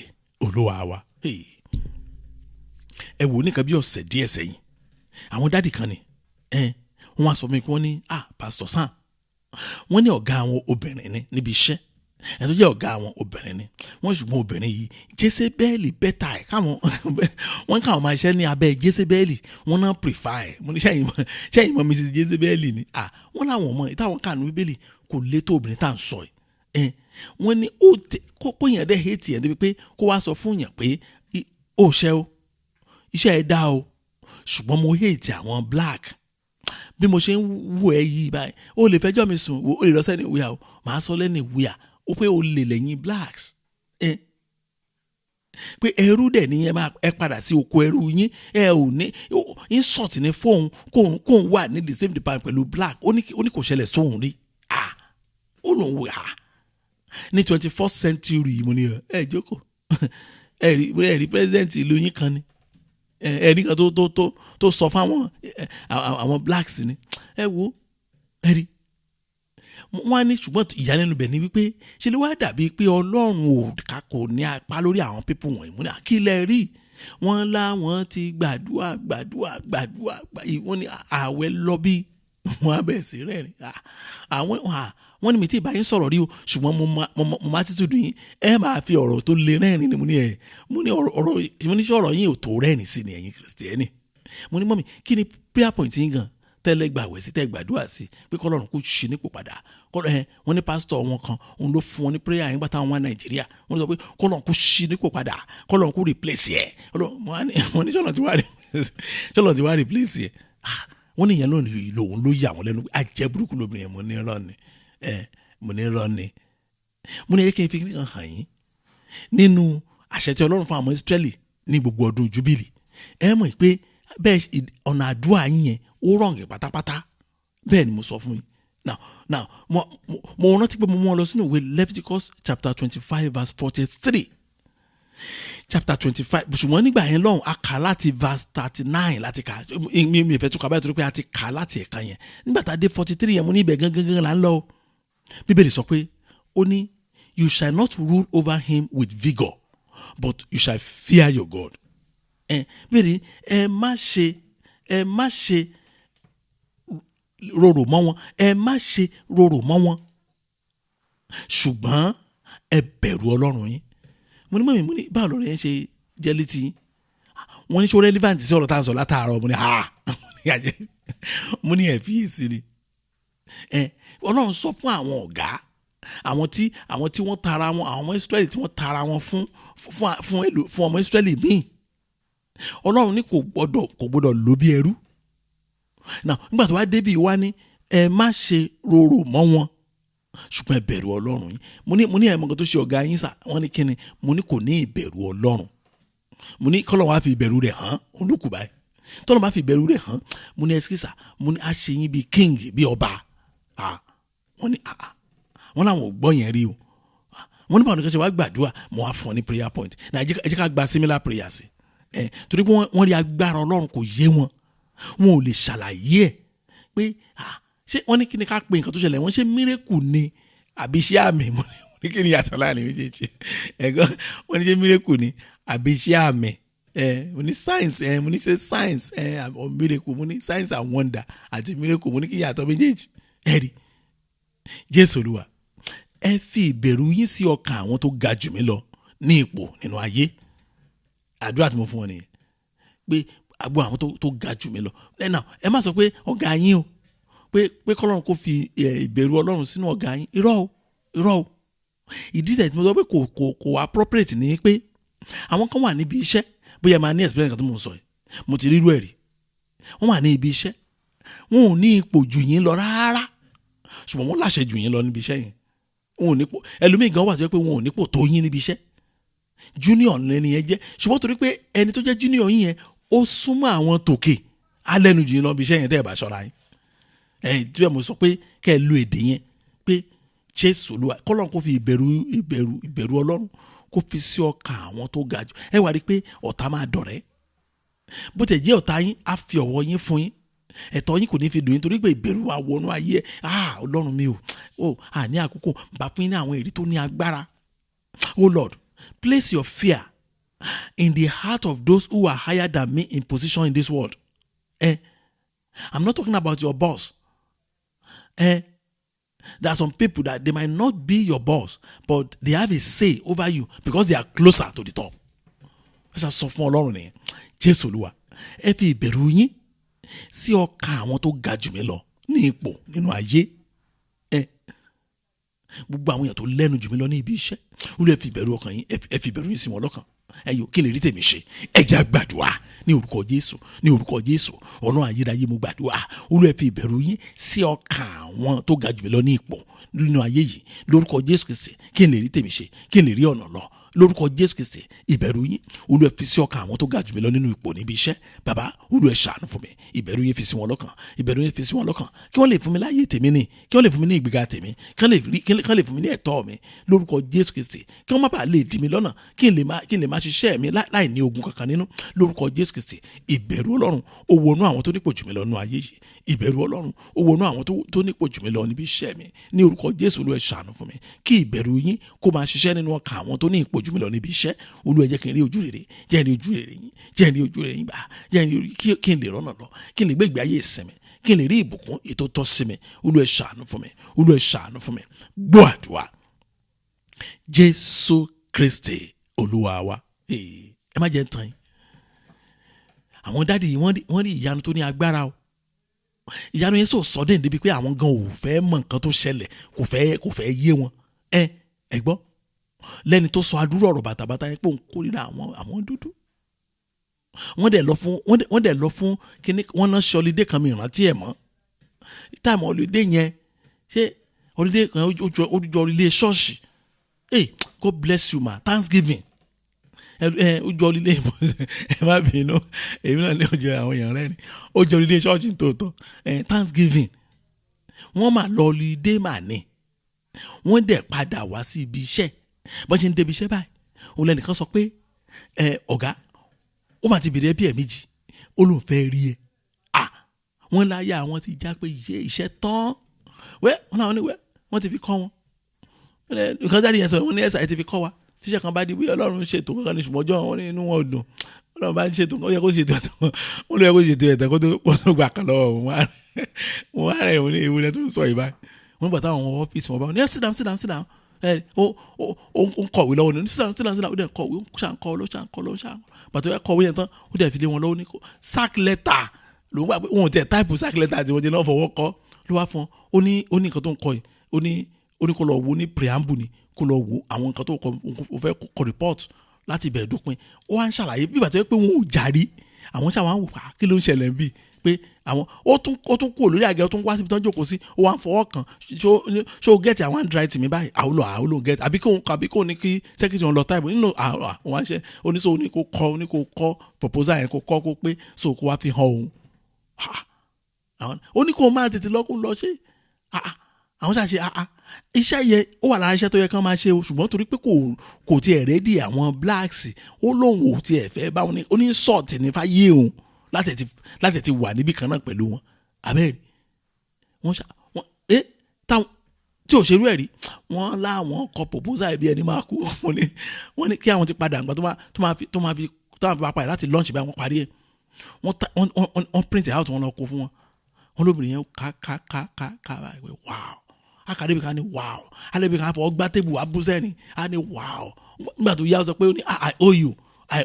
Olúwa wa ẹ wò nìkan bí ọ̀sẹ̀ díẹ̀ sẹ́yìn àwọn dádì kan ni wọ́n wá sọ fún mi pé wọ́n ní Pastor Sam wọ́n ní ọ̀gá àwọn obìnrin ni níbi iṣẹ́ ẹ̀ tó jẹ́ ọ̀gá àwọn obìnrin ni wọ́n ṣùgbọ́n obìnrin yìí Jésébẹ́lì bẹ́tà ẹ̀ káwọn wọ́n káwọn máa ṣiṣẹ́ ní abẹ́ Jésébẹ́lì wọ́n náà prefer ẹ̀ mo ní sẹ́yìn mọ́ Mrs. Jésébẹ́lì ni wọ́n láwọn ọmọ ìtàwọn kànú Bíbélì kò lé tó obìnrin tá à ń sọ ẹ̀ wọ́n ní kó yẹn dẹ́ hate yẹn débi pé kó wá sọ fún yẹn pé ó ṣẹ́ o iṣẹ́ ẹ̀ dá o ṣùgbọ́n mo hate àwọn black bí mo ṣe ń wù ẹ́ yìí báyìí ó lè fẹjọ́ mi sùn ó lè lọ sẹ́ni ìwúyà o màá sọ lẹ́ni ìwúyà ó pé ó lè lẹ́yìn blacks pé ẹrú dẹ̀ ni ẹ padà sí oko ẹrú yín, ẹ ò ní insult ní fóun kóun wà ní the same department pẹ̀lú black, ó ní kò ṣẹlẹ̀ sóhun rí. Ó lòun wò ní 21st century mo ní ẹ jókòó ẹ rí president ìlú yín kan ni ẹ ní kan tó sọ fáwọn àwọn blacks ni ẹ wo ẹ rí wọ́n á ní ṣùgbọ́n ìyàlẹ́nu bẹ̀ ni wípé ṣe ló wá dàbí pé Ọlọ́run kò ní apá lórí àwọn pípọ̀ wọ̀nyí múni àkílẹ̀ rí wọ́n láwọn ti gbàdúrà wọ́n ní ààwẹ̀ lọ bí wọ́n á bẹ̀ sí rẹ́rìn wọ́n ní mi tí ì bá yín sọ̀rọ̀ rí o ṣùgbọ́n mo máa ti tùdù yín ẹ máa fi ọ̀rọ̀ tó le rẹ́rìn ni mo ní ọ̀rọ̀ yín ò tó rẹ́rìn sí ni ẹ̀yin Kìrìsìtẹ́nì. mo ní mọ́mì kí ni prayer point yín gan tẹ́lẹ̀ gbàwẹ̀ sí tẹ́ gbàdúrà sí pé kọ́lọ́run kò ṣe nípò padà wọ́n ní pásítọ̀ wọn kan òun ló fún wọn ní prayer yẹn gbàtà wọn Nàìjíríà wọ́n sọ pé kọ́lọ́run kò ṣe nípò padà kọ́lọ́run kò replace yẹ wọ́n ní sọ́nà tí wàá replace yẹ wọ́n ní ìyẹn lòun ló yà wọ́n lẹ́nu àjẹ́ burúkú lóbìnrin yẹn mo ní rọ́ ni mo ní kí n fi nǹkan hàn yín nínú àṣẹ tí Ọlọ́run fún àwọn Ísírẹ́lì ní gbogbo ọdún Jubilee ẹ mọ̀ pé bẹ́ẹ̀ ọ̀nà àdúrà yín yẹn ó rọ̀ǹgẹ̀ pátápátá bẹ́ẹ̀ ni mo sọ fún yín now mo rántí pé mo mú ọ lọ sínú ìwé Leviticus chapter 25 verse 43 chapter 25 ṣùgbọ́n nígbà yẹn lọ́hùn a kà láti verse 39 láti kà mi ìfẹ́ tún kà báyìí torí pé a ti kà láti ẹ̀ka yẹn nígbà tá a dé 43 yẹn mo ní ibẹ̀ gangan là ń lọ Bíbélì sọ pé ó ní you shall not rule over him with vigour but you shall fear your God. Bíbélì ẹ má ṣe rorò mọ́ wọn ṣùgbọ́n ẹ bẹ̀rù Ọlọ́run yín. mo ní báwo lọ́rọ̀ yẹn ṣe jẹ́ létí yín wọ́n ní ṣó relevant sí ọ̀rọ̀ tá à ń sọ látàárọ̀ mo ní ẹ̀ fiyèsí ni Ọlọ́run sọ fún àwọn ọ̀gá àwọn tí wọ́n tara wọn àwọn ọmọ Ísírẹ́lì tí wọ́n tara wọn fún ọmọ Ísírẹ́lì míì Ọlọ́run ní kò gbọ́dọ̀ lò bí ẹrú. Now nígbà tó wá débi wá ní ẹ má ṣe rorò mọ́ wọn ṣùgbọ́n ẹ bẹ̀rù Ọlọ́run yín. mo ní ẹ̀mọ́ kan tó ṣe ọ̀gá yín sà wọ́n ní kíni mo ní kò ní ìbẹ̀rù Ọlọ́run mo ní kọ́lọ́ wá fi ìbẹ̀rù rẹ̀ hàn olùkù báyìí tọ́lọ́ máa fi ìbẹ̀rù rẹ̀ hàn mo ní ẹsikísà mo ní àṣẹ yín bíi king bíi ọba wọ́n ní wọ́n làwọn ò gbọ́ yẹn rí o wọ́n ní báwọn nìkan ṣe wá gbàdúrà mo wá fún ọ ní prayer point náà ẹ jẹ́ ká gba similar prayer sí torí pé wọ́n rí agbára Ọlọ́run kò yé wọn ò lè ṣàlàyé ẹ̀ pé ṣé wọ́n ní kí ni ká pe nǹkan tó ṣẹlẹ̀ wọ́n ṣe mírèkù ni àbí iṣẹ́ àmì mo ní kí ni yàtọ̀ láàrin méjèèjì ẹ̀gbọ́n wọ́n ní ṣe mírèkù ni àbí iṣẹ́ àmì mo ní science mo ní ṣe science miracle mo ní science and wonder àti miracle mo ní kí yàtọ̀ méjèèjì ẹ̀rí Jésù Olúwa ẹ fi ìbẹ̀rù yín sí ọkàn àwọn tó ga jù mí lọ ní ipò nínú ayé àdúrà tí mo fún wọn nìyẹn pé àgbo àwọn tó ga jù mí lọ ẹ má sọ pé ọ̀gá yín o pé kọ́lọ́run kò fi ìbẹ̀rù Ọlọ́run sínú ọ̀gá yín irọ́ o ìdí tẹ̀ tí mo sọ pé kò appropriate ni pé àwọn kan wà níbi iṣẹ́ bóyá máa ní experience kan tó mò ń sọ yìí mo ti rírú ẹ̀ rí wọ́n wà ní ibi iṣẹ́ wọn ò ní ipò jù yín lọ rárá ṣùgbọ́n wọ́n láṣẹ jù yín lọ níbi iṣẹ́ yẹn wọn ò nípò ẹlòmíì gan wà tó yẹ pé wọn ò nípò tó yín níbi iṣẹ́ junior lẹni yẹn jẹ́ ṣùgbọ́n torí pé ẹni tó jẹ́ junior yín yẹn ó súnmọ́ àwọn tòkè alẹ́nu jù yín lọ níbi iṣẹ́ yẹn tẹ́ ẹ̀ bá ṣọ́ra yín tí ẹ̀ mo sọ pé kẹ́ ẹ lo èdè yẹn pé Jésù Olúwa kọ́lọ́run kó fi ìbẹ̀rù Ọlọ́run kó fi sí ọkàn àwọn tó ga jù ẹ wá rí i pé ọ̀tá máa dọ̀rẹ́ bó tẹ̀ jẹ́ ọ̀tá yín á fi ọ̀wọ̀ yín fún yín ẹ̀tọ́ yín kò ní fi dùn yín torí pé ìbẹ̀rù máa wọnú ayé Ọlọ́run mi ní àkókò bá fún yín ní àwọn èrè tó ní agbára. Oh Lord, place your fear in the heart of those who are higher than me in position in this world. I'm not talking about your boss. There are some people that they might not be your boss, but they have a say over you because they are closer to the top. Ẹ sọ fún Ọlọ́run nìyẹn. Jésù Olúwa, ẹ fi ìbẹ̀rù yín sí ọkàn àwọn tó ga jù mí lọ ní ipò nínú ayé. Gbogbo àwọn èèyàn tó lẹ́nu jù mí lọ ní ibi iṣẹ́. Olúwa ẹ fi ìbẹ̀rù ọkàn yín, ẹ fi ìbẹ̀rù yín sí wọn lọ́kàn. Ẹyọ kí lè rí tèmi ṣe ẹ jẹ́ á gbàdúrà ní orúkọ Jésù Ọlọ́run ayérayé mo gbàdúrà Olúwa ẹ fi ìbẹ̀rù yín sí ọkàn àwọn tó ga jù mí lọ ní ipò nínú ayé yìí lórúkọ Jésù Kristi kí n lè rí tèmi ṣe kí n lè rí ọ̀nà lọ lórúkọ Jésù Kristi ìbẹ̀rù yín Olúwa fi sí ọkàn àwọn tó ga jù mí lọ nínú ipò níbi iṣẹ́ bàbá Olúwa ṣàánú fún mi ìbẹ̀rù yín fi sí wọn lọ́kàn ìbẹ̀rù yín fi sí wọn lọ́kàn kí wọ́n lè fún mi láyé tèmi ni kí wọ́n lè fún mi ní ìgbéga tèmi kí wọ́n lè fún mi ní ẹ̀tọ́ mi lórúkọ Jésù Kristi kí wọ́n má bàa lè dì mí lọ́nà kí n lè máa ṣiṣẹ́ mi láì ní ogun kankan nínú lórúkọ Jésù Kristi ìbẹ̀rù Ọlọ́run ó wọnú àwọn tó nípò jù mí lọ nínú ayé yìí ìbẹ̀rù Ọlọ́run ó wọnú àwọn tó nípò jù mí lọ níbi iṣẹ́ mi ní orúkọ Jésù Olúwa ṣàánú fún mi kí ìbẹ̀rù yín kó máa ṣiṣẹ́ nínú ọkàn àwọn tó ní ipò jù mí lọ níbi iṣẹ́ Olúwa jẹ́ kí n rí ojú rere jẹ́ n rí ojú rere yín jẹ́ n rí ojú rere yín bá jẹ́ n rí kí n lè rọ́nà lọ kí n lè gbé ìgbé ayé ìsinmi kí n lè rí ìbùkún ètò tọ́ sí mi Olúwa ṣàánú fún mi Olúwa ṣàánú fún mi gbọ́ àdúrà Jésù Kristi Olúwa wa ẹ má jẹ́ ń tàn yín àwọn dáàdì yìí wọ́n rí ìyanu tó ní agbára o ìyanu yẹn sọ sọdẹ níbi pé àwọn gan ò fẹ́ mọ̀ nǹkan tó ṣẹlẹ̀ kò fẹ́ yé wọn ẹ gbọ́ lẹ́ni tó sọ adúrú ọ̀rọ̀ bàtàbàtà yẹn pé òun kórìíra àwọn dúdú wọ́n dẹ̀ lọ fún kíní wọ́n náà ṣe ọlídé kan mi ìrántí ẹ̀ mọ́ táìmù ọlídé yẹn ṣé ọlídé kan ó jọ ọlídé ṣọ́ọ̀ṣì God bless you ma Thanksgiving ó jọ ọlídé ẹ má bínú èmi náà ní ọjọ́ àwọn èèyàn rẹ̀ ni ó jọ ọlídé ṣọ́ọ̀ṣì tòótọ́ Thanksgiving wọ́n máa lọ ọlídé mà ní wọ́n dẹ̀ padà wá sí ibi iṣẹ́ bọ́n ṣe ń débi iṣẹ́ báyìí òun lẹ́nìkan sọ pé ọ̀gá ó máa ti bèrè ẹbí ẹ̀ méjì ó lóun fẹ́ rí ẹ wọ́n láyà àwọn ti já pé iṣẹ́ tán wọ́n láwọn ní wọ́n ti fi kọ́ wọn nǹkan jáde yẹn sọ wọ́n ní ẹ̀sà ti fi kọ́ wa tíṣẹ́ kan bá di bí Ọlọ́run ṣètò kankan ní ṣùgbọ́n ọjọ́ wọn ní inú wọn dùn Ọlọ́run bá ń ṣètò ó yẹ kó ṣètò ẹ̀tọ́ ó ló yẹ kó ṣètò ẹ̀tọ́ kó tó gbà kan lọ́wọ́ wọn wá rẹ̀ wọ́n ní ewúrẹ́ tó ń sọ ìbá wọ́n gbà táwọn ọ́fíìsì wọn bá wọn ní sit down ó ń kọ̀wé lọ́wọ́ ní sit down ó dẹ̀ kọ̀wé ó ṣàǹkọ́ pàtó yẹ kọ̀wé yẹn tán ó dẹ̀ fi lé wọn lọ́wọ́ ní sack letter ló ń gbà pé wọn ò tẹ̀ táìpù sack letter tí wọ́n jẹ́ náà fọwọ́ kọ́ ló wá fún ó ní nǹkan tó ń kọ yìí ó ní kó lọ wo ní preamble ni kó lọ wo àwọn nǹkan tó kọ ó fẹ́ kọ report láti bẹ̀rẹ̀ dópin ó wá ń ṣàlàyé bí ìbàtọ́ pé wọn ò jàrí àwọn ṣàwọn wò wá kí ló ń ṣẹlẹ̀ bí pé àwọn ó tún kúrò lórí àgẹ́ ó tún wá síbi tán jókòó sí ó wá ń fọwọ́ kàn ṣó gẹ́ẹ̀tì àwọn handwriting mi báyìí àwòlò gẹ́ẹ̀tì àbí kò ní kí secretary wọn lọ táìpù nínú àwọn àṣẹ oníṣòwò ní kò kọ́ proposal yẹn kò kọ́ kó pé so kó wá fi hàn òun ó ní kó máa tètè lọ́kùn lọ ṣe àwọn ṣàṣe iṣẹ́ yẹn ó wà lára iṣẹ́ tó yẹ kán máa ṣe o ṣùgbọ́n torí pé kò tiẹ̀ rédí àwọn blacks ó lóun ò tiẹ̀ fẹ́ bá wọn ní ó ní sọ́ọ̀tì ní fáyé òun láti ti wà níbì kan náà pẹ̀lú wọn abẹ́rẹ́ táwọn tí ò ṣerú ẹ̀ rí wọ́n láwọn kọ proposal ẹ̀bí ẹni máa kú wọ́n ní kí àwọn ti padà nígbà tó máa fi padà láti lunch báyìí wọ́n parí ẹ̀ wọ́n print out wọn lọ kó fún wọn wọ́n lóbìnrin yẹn ká báyìí wow akademi kan ní wow alẹ́bí kan fọwọ́ gbá tébù abúzẹ́ni á ní wow nígbà tó yá ọ sọ pé ó ní I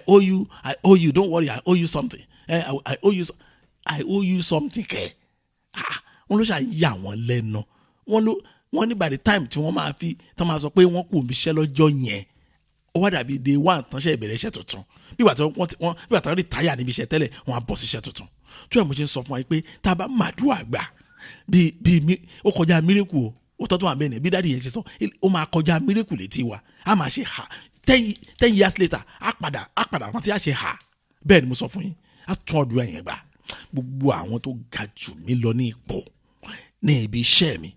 owe you don't worry I owe you something I owe you something kẹ́ wọ́n ló ṣàyà wọ́n lẹ́nu wọ́n ní by the time tí wọ́n máa fi tán máa sọ pé wọ́n kò níṣẹ́ lọ́jọ́ yẹn ó wá dàbí day one tán ṣe ìbẹ̀rẹ̀ iṣẹ́ tuntun bí wàá rí táyà níbi iṣẹ́ tẹ́lẹ̀ wọ́n á bọ́ sí iṣẹ́ tuntun tí wọ́n mo ṣe ń sọ fún wa pé tá a bá màdúrà gbà bí ó kọjá mírèkù ó tọ́tún àmì ẹ̀nẹ̀ bí dáàdi yẹn ṣe sọ ó máa kọjá mírèkù létí wa a máa ṣe ha 10 years later á padà rántí á ṣe ha bẹ́ẹ̀ ni mo sọ fún yín á tún ọdún ẹ̀yìn gbà gbogbo àwọn tó ga jù mí lọ ní ipò ní ibi iṣẹ́ mi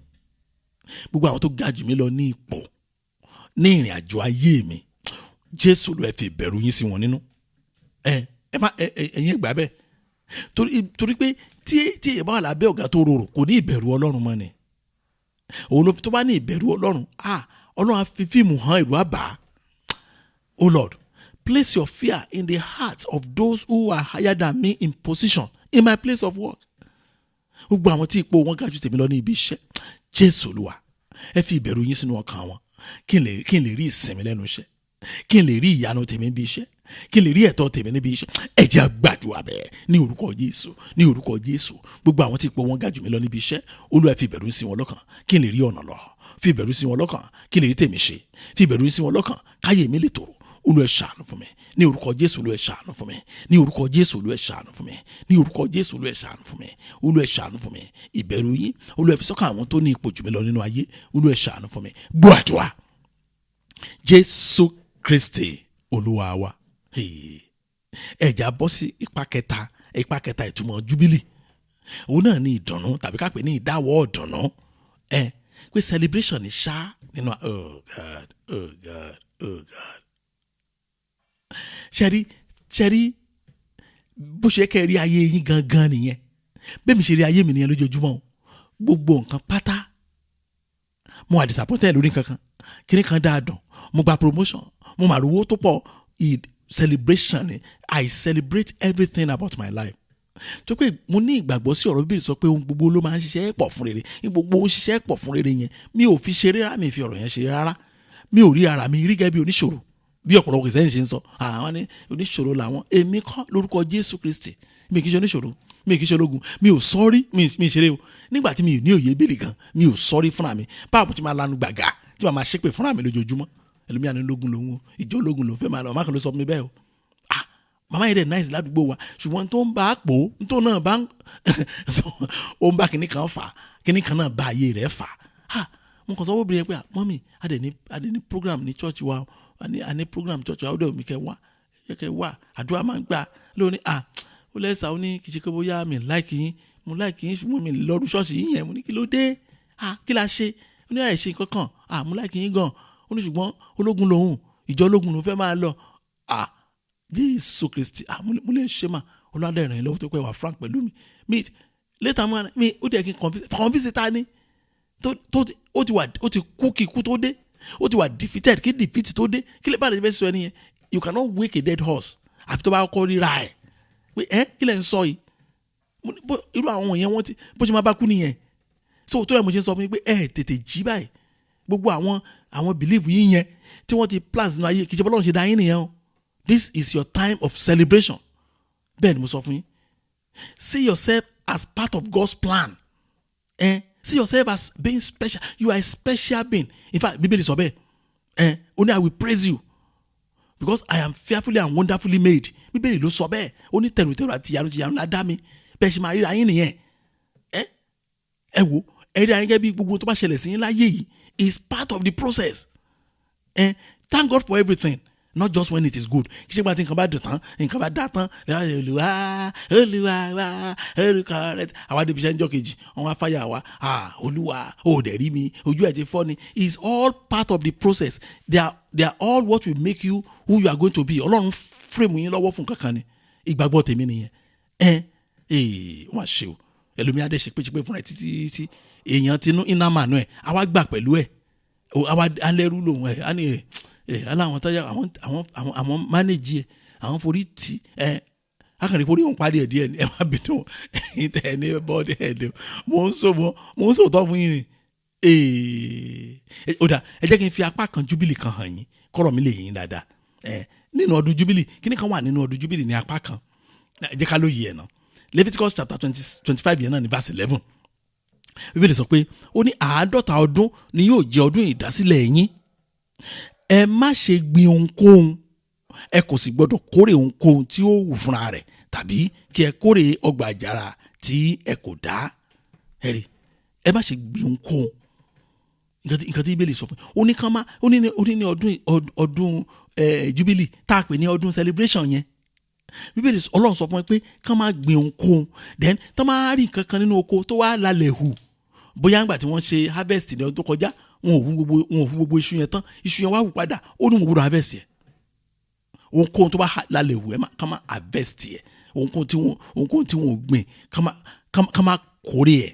gbogbo àwọn tó ga jù mí lọ ní ipò ní ìrìn àjò ayé mi Jésù ló ẹ fi ìbẹ̀rù yín sí wọn nínú ẹ̀yin gbà bẹ́ẹ̀ torí pé tí èyí bá wà lábẹ́ ọ̀gá tó rorò kò ní ìbẹ̀rù Ọlọ́run mọ́ ni òun ló tó bá ní ìbẹ̀rù Ọlọ́run Ọlọ́run á fi fíìmù hàn ìlú àbá Oh Lord, place your fear in the hearts of those who are higher than me in position in my place of work. Gbogbo àwọn tí ipò wọn ga jù tèmi lọ ní ibi iṣẹ́ Jésù Olúwa ẹ fi ìbẹ̀rù yín sínú ọkàn wọn kí n lè rí ìsinmi lẹ́nu iṣẹ́ kí n lè rí ìyanu tèmi níbi iṣẹ́ kí n lè rí ẹ̀tọ́ tèmi níbi iṣẹ́ ẹ jẹ́ á gbàdúrà bẹ́ẹ̀ ní orúkọ Jésù gbogbo àwọn tí ipò wọn ga jù mí lọ níbi iṣẹ́ Olúwa fi ìbẹ̀rù sí wọn lọ́kàn kí n lè rí ọ̀nà lọ fi ìbẹ̀rù sí wọn lọ́kàn kí n lè rí tèmi ṣe fi ìbẹ̀rù sí wọn lọ́kàn káyé mi lè tòrò Olúwa ṣàánú fún mi ní orúkọ Jésù Olúwa ṣàánú fún mi ní orúkọ Jésù Olúwa ṣàánú fún mi ní orúkọ Jésù Olúwa ṣàánú fún mi Olúwa ṣàánú fún mi ìbẹ̀rù yín Olúwa fi sọ́kàn àwọn tó ní ipò jù mí lọ nínú ayé Olúwa ṣàánú fún mi gbọ́ àdúrà Jésù Kristi Olúwa wa. Ẹ̀já bọ́ sí ipa kẹta ìtumọ̀ Jubilee. Òun náà ní ìdùnnú tàbí ká pè ní ìdáwọ́ ìdùnnú. Pé celebration ni ṣá nínú oh God. Ṣẹ́rí bó ṣe kẹ́ rí ayé yín gangan nìyẹn. Bẹ́ẹ̀ mi ṣe rí ayé mi nìyẹn lójoojúmọ́. Gbogbo nǹkan pátá. Mo wà disappointed lórí nǹkan kan. Kíní kan dáa dùn. Mo gba promotion. Mo mà rówó tó pọ̀. Celebration. I celebrate everything about my life. Tó pé mo ní ìgbàgbọ́ sí ọ̀rọ̀ Bíbélì sọ pé ohun gbogbo ló máa ń ṣiṣẹ́ pọ̀ fún rere. Gbogbo ohun ṣiṣẹ́ pọ̀ fún rere yẹn. Mi ò fi ṣeré rárá, mi fi ọ̀rọ̀ yẹn ṣeré rárá. Mi ò rí ara mi rí gẹ́gẹ́ bí oníṣòro. Bí ọ̀pọ̀lọpọ̀ Kìrìsìtẹ́nì ṣe ń sọ. Àwọn ní oníṣòro làwọn. Èmi kọ́ lórúkọ Jésù Kristi. Mi kì í ṣe oníṣòro. Mi kì í ṣe ológun. Mi ò sọ́rí. Mi ṣeré o. Nígbà tí mi ò ní òye Bíbélì gan, mi ò sọ́rí fúnra mi. Báwo ti máa lanu gbàgà tí màá máa ṣépè fúnra mi lójoojúmọ́. Ẹlòmíà ní ológun lòun o. Ìjọ ológun lòun fẹ́ máa lọ. Má kàn ló sọ fún mi bẹ́ẹ̀ o. Màmá yẹn dẹ̀ nice ládùúgbò wa. Ṣùgbọ́n tó ń bá a pò tó náà bá ó ń bá kinní kan fà. Kinní kan náà bá ayé rẹ̀ fà. Mo kàn sọ wọ́n obìnrin yẹn pé mọ́mì adẹ̀ ní program ní church wa. A ní program church wa ó dẹ̀ omi kẹ́ wá. Àdúrà máa ń gbà lónìí. Ó lẹ́sà ó ní kìí ṣe pé bóyá mi láìkì yín. Mo láìkì yín ṣùgbọ́n mi lọ́dún ṣọ́ọ̀ṣì yín yẹn. Mo ní kí ló dé? Kí la ṣe? Ó ní àìṣe nǹkan kan. Mo láìkì yín gan. Ó ní ṣùgbọ́n ológun lòun. Ìjọ ológun lòun fẹ́ máa lọ. Jésù Kristi mo lè ṣe mà Ọlọ́dẹ ìrìn lọ́wọ́ tó pẹ́ wà frank pẹ̀lú mi later mi ó dẹ̀ kí n convince ta ni ó ti kú kíkú tó dé ó ti wà defeated kí defeat tó dé kí lè bá àdéjọ́ bẹ́ẹ̀ sọ ẹni yẹn you cannot wake a dead horse àfi tó bá kọ́ ríra ẹ̀ pé kí lẹ̀ ń sọ yìí irú àwọn yẹn wọ́n ti bó ṣe máa bá kú nìyẹn so tó rẹ̀ mo ṣe ń sọ fún yín pé tètè jí báyìí gbogbo àwọn belief yín yẹn tí wọ́n ti plans nínú ayé kì í ṣe bọ́lọ́run ṣe dá yín nìyẹn o. This is your time of celebration. Ben mo sọ fún yín. See yourself as part of God's plan. See yourself as being special. You are a special being. In fact, Bíbélì sọ bẹ́ẹ̀. Only I will praise you because I am fearfully and wonderfully made. Bíbélì ló sọ bẹ́ẹ̀. Ó ní tẹ̀rùtẹ̀rù àti ìyanu la dá mi. Bẹ́ẹ̀ ṣe máa ríra yín nìyẹn. Ẹ wo ríra yín gẹ́gẹ́ bí gbogbo tó bá ṣẹlẹ̀ sí yín láyé yìí is part of the process. Thank God for everything. Not just when it is good. Kì í ṣe pé àti nǹkan bá dùn tán nǹkan bá dá tán Olúwa rẹ̀ àwa débi iṣẹ́ ń jọ́ kejì wọ́n wá fáyà wa Olúwa ó dẹ̀ rí mi ojú ẹ̀ ti fọ́ ni. It's all part of the process. They are all what will make you who you are going to be. Ọlọ́run frame yín lọ́wọ́ fún kankan ni ìgbàgbọ́ tèmi nìyẹn. Wọ́n ṣe o ẹlòmíà dẹ̀ ṣe pé fúnra ẹ̀ títí èèyàn tinú iná mànú ẹ̀ àwa gbà pẹ̀lú ẹ̀ àwa alẹ́rú lòun ẹ̀ á ní aláwọn táyà àwọn mánéjì ẹ àwọn forí tì akànnì forí òun parí ẹ díẹ̀ ẹ má bínú ìtẹ ẹ ní bọ́ọ̀dì ẹ̀dẹ̀ mo ń sòtọ́ fún yín ni ó dà ẹ jẹ́ kí n fi apá kan Jubilee kan hàn yín kọ́rọ̀ mi lè yín dáadáa nínú ọdún Jubilee kíní kan wà nínú ọdún Jubilee ní apá kan ẹ jẹ́ ká ló yẹ ẹ̀ náà Leviticus chapter 25 yẹn náà ní verse 11 Bíbélì sọ pé ó ní 50 ọdún ni yóò jẹ́ ọdún ìdásílẹ̀ yín. Ẹ má ṣe gbin ohunkóhun ẹ kò sì gbọdọ̀ kórè ohunkóhun tí ó wù fúnra rẹ̀ tàbí kí ẹ kórè ọgbà àjàrà tí ẹ kò dá ẹ má ṣe gbin ohunkóhun nǹkan tí Bíbélì sọ fún ó ní ọdún Jubilee tá a pè ní ọdún celebration yẹn Bíbélì Ọlọ́run sọ fún ẹ pé kán má gbin ohunkóhun then tán má rí nǹkan kan nínú oko tó wá lálẹ́ hù bóyá ńgbà tí wọ́n ṣe harvest ní ọdún tó kọjá wọn ò hu gbogbo iṣu yẹn tán iṣu yẹn wá wù padà ó ní wọn gbọ́dọ̀ harvest yẹ ohunkóhun tó bá lálẹ́ wù ẹ ká má harvest yẹ ohunkóhun tí wọn ò gbìn ká má kórè ẹ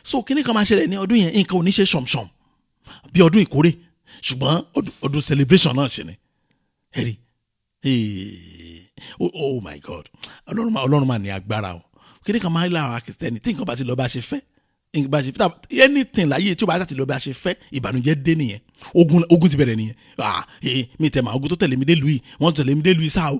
so kíní kan máa ṣẹlẹ̀ ní ọdún yẹn nǹkan ò ní ṣe ṣọ̀mṣọ̀m bí ọdún ìkórè ṣùgbọ́n ọdún celebration náà ṣe ni ẹ rí oh my God Ọlọ́run máa ní agbára o kíní kan máa ń lára Kristẹni tí nǹkan bá ti lọ bá ṣe fẹ́ anything láyé tí o bá ṣàtì lọ bí a ṣe fẹ́ ìbànújẹ́ dé nìyẹn ogun ti bẹ̀rẹ̀ nìyẹn mi tẹ̀ máa ogun tó tẹ̀lé mi dé lùí wọ́n tẹ̀lé mi dé lùí sáà o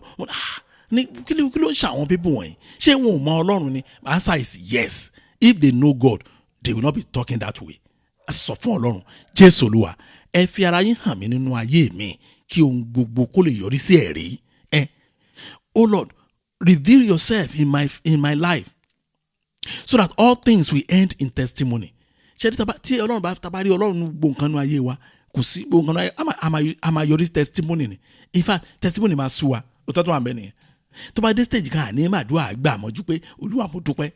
kí ló ń ṣe àwọn pípọ̀ wọ̀nyí ṣé wọn ò mọ Ọlọ́run ni answer is yes if they know God they will not be talking that way sọ fún Ọlọ́run Jésù Olúwa ẹ fi ara yín hàn mí nínú ayé mi kí ohun gbogbo kó lè yọrí sí ẹ̀rí oh Lord reveal yourself in my life so that all things will end in testimony. Ṣé tí Ọlọ́run bá tabari Ọlọ́run gbogbo nǹkan nínú ayé wa kò sí gbogbo nǹkan a máa yọrí testimony ni. In fact testimony máa sú wa òótọ́ tó wà ń bẹ nìyẹn. tó bá dé stage kan àní màdúrà gbà mọ́jú pé Olúwa mo dúpẹ́.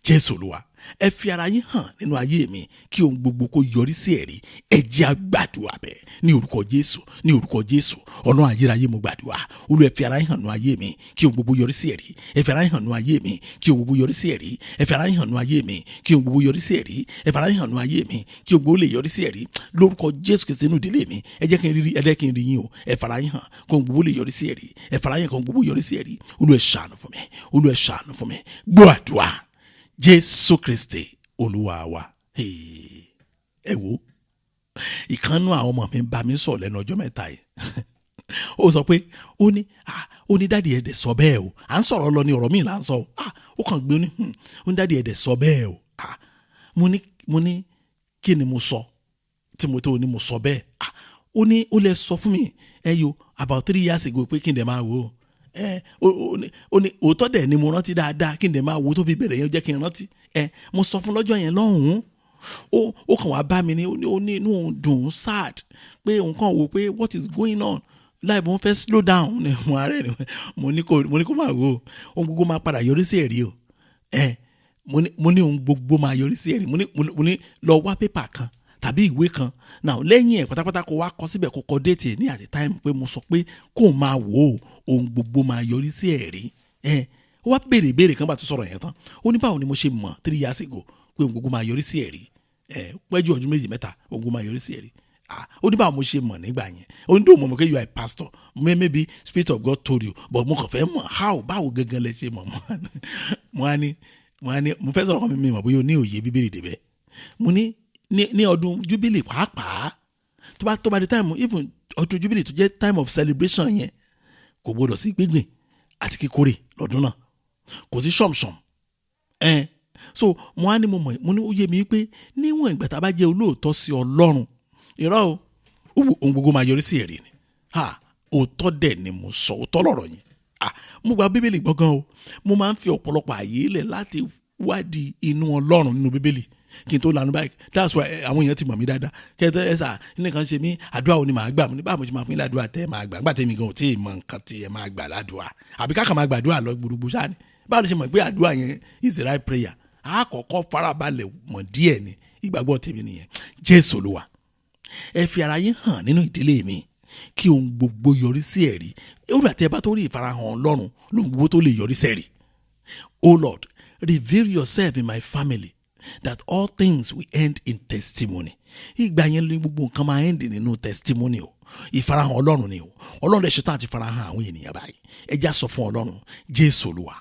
Jésù Olúwa ẹ fi ara yín hàn nínú ayé mi kí ohun gbogbo kó yọrí sí ẹ̀rí. ẹ jẹ́ a gbàdúrà bẹ́ẹ̀ ní orúkọ Jésù, ní orúkọ Jésù. Ọlọ́run ayérayé mo gbàdúrà. Olúwa ẹ fi ara yín hàn nínú ayé mi kí ohun gbogbo yọrí sí ẹ̀rí. ẹ fi ara yín hàn nínú ayé mi kí ohun gbogbo yọrí sí ẹ̀rí. ẹ fi ara yín hàn nínú ayé mi kí ohun gbogbo yọrí sí ẹ̀rí. ẹ fi ara yín hàn nínú ayé mi kí ohun gbogbo lè yọrí sí ẹ̀rí. Lórúkọ Jésù Kristi nínú ìdílé mi ẹ jẹ́ kí n rí yín o. ẹ fi ara yín hàn kí ohun gbogbo lè yọrí sí ẹ̀rí. ẹ fi ara yín hàn kí ohun gbogbo yọrí sí ẹ̀rí. Olúwa ẹ ṣàánú fún mi, Olúwa ẹ ṣàánú fún mi. Gbọ́ àdúrà Jésù Kristi Olúwa wa. Ẹ wo ìkànnú àwọn ọmọ mi bá mi sọ lẹ́nu ọjọ́ mẹ́ta yìí. Ó sọ pé ó ní dádì ẹ̀dẹ̀ sọ bẹ́ẹ̀ o. À ń sọ̀rọ̀ lọ ní ọ̀rọ̀ mi là ń sọ. Ó kàn gbé ó ní dádì ẹ̀dẹ̀ sọ bẹ́ẹ̀ o. Mo ní kí ni mo sọ tí mo tó ní mo sọ bẹ́ẹ̀. Ó lè sọ fún mi about 3 years ago pé kí n dẹ̀ máa wò ó ní òótọ́ dẹ̀ ni mo rántí dáadáa kí n dẹ̀ máa wo tó fi bẹ̀rẹ̀ yẹn jẹ́ kí n rántí. Mo sọ fún lọ́jọ́ yẹn lọ́hùn-ún. Ó kàn wá bá mi ní inú òun dùn sad pé òun kàn wò pé what is going on life òun fẹ́ slow down ní mo ara rẹ̀ mo ní kó máa wò ohun gbogbo máa padà yọrí sí ẹ̀rí o. Mo ní ohun gbogbo máa yọrí sí ẹ̀rí. Mo ní lọ wá pépà kan tàbí ìwé kan náà lẹ́yìn ẹ̀ pátápátá kó wá kọ síbẹ̀ kó kọ déètì ẹ̀ ní at the time pé mo sọ pé kó máa wò ó ohun gbogbo máa yọrí sí ẹ̀rí. Ó wá béèrè kan bá tó sọ̀rọ̀ yẹn tán. Ó ní báwo ni mo ṣe mọ̀ 3 years ago pé ohun gbogbo máa yọrí sí ẹ̀rí. Pẹ́jù ọdún 2-3 ohun gbogbo máa yọrí sí ẹ̀rí. Ó ní báwo mo ṣe mọ̀ nígbà yẹn. Ó ní dóò mọ̀ pé you are a pastor maybe spirit of God told you but mo kàn fẹ́ mọ̀ báwo gangan lẹ ṣe mọ̀ mo fẹ́ sọ̀rọ̀ kan mi mọ̀ bóyá o ní òye bíbélì débẹ̀. Mo ní ọdún Jubilee pàápàá tó bá di time even ọdún Jubilee tó jẹ́ time of celebration yẹn kò gbọdọ̀ sí gbígbìn àti kíkórè lọ́dún náà kò sí ṣọ̀mṣọ̀m. So mo ní ó yé mi pé níwọ̀n ìgbà tá a bá jẹ́ olóòótọ́ sí Ọlọ́run irọ́ o ohun gbogbo máa yọrí sí ẹ̀rí ni. Òótọ́ dẹ̀ ni mo sọ òótọ́ lọ́rọ̀ yẹn. Mo gba Bíbélì gbọ́ngàn o. Mo máa ń fi ọ̀pọ̀lọpọ̀ àyè lẹ̀ láti wádìí inú Ọlọ́run nínú Bíbélì kí n tó lanu báyìí. That's why àwọn èèyàn ti mọ̀ mí dáadáa. Kẹ́tẹ́ ẹ̀sà nìkan ṣe mí àdúrà wo ni màá gbà mo ní báwo mo ṣe máa fún yín ládùúrà tẹ́ ẹ máa gbà nígbà tẹ́mi gan ò tí ì mọ nǹkan tí ẹ máa gbà ládùúrà àbí káàkà máa gbàdúrà lọ gbùrùgbù sáà ni. Báwo ló ṣe mọ̀ pé àdúrà yẹn is the right prayer. Àkọ́kọ́ farabalẹ̀ mọ̀ díẹ̀ ni ìgbàgbọ́ tèmi nìyẹn. Jésù Olúwa ẹ fi ara yín hàn nínú ìdílé mi kí ohun gbogbo yọrí sí ẹ̀rí. Olúwa tẹ́ bá tó rí ìfarahàn Ọlọ́run lóhun gbogbo tó lè yọrí sẹ́rí. Oh Lord, reveal yourself in my family that all things will end in testimony. Ìgbà yẹn ní gbogbo nǹkan máa end nínú testimony o. Ìfarahàn Ọlọ́run ni o. Ọlọ́run lè ṣetán àti farahàn àwọn ènìyàn báyìí. Ẹ já sọ fún Ọlọ́run Jésù Olúwa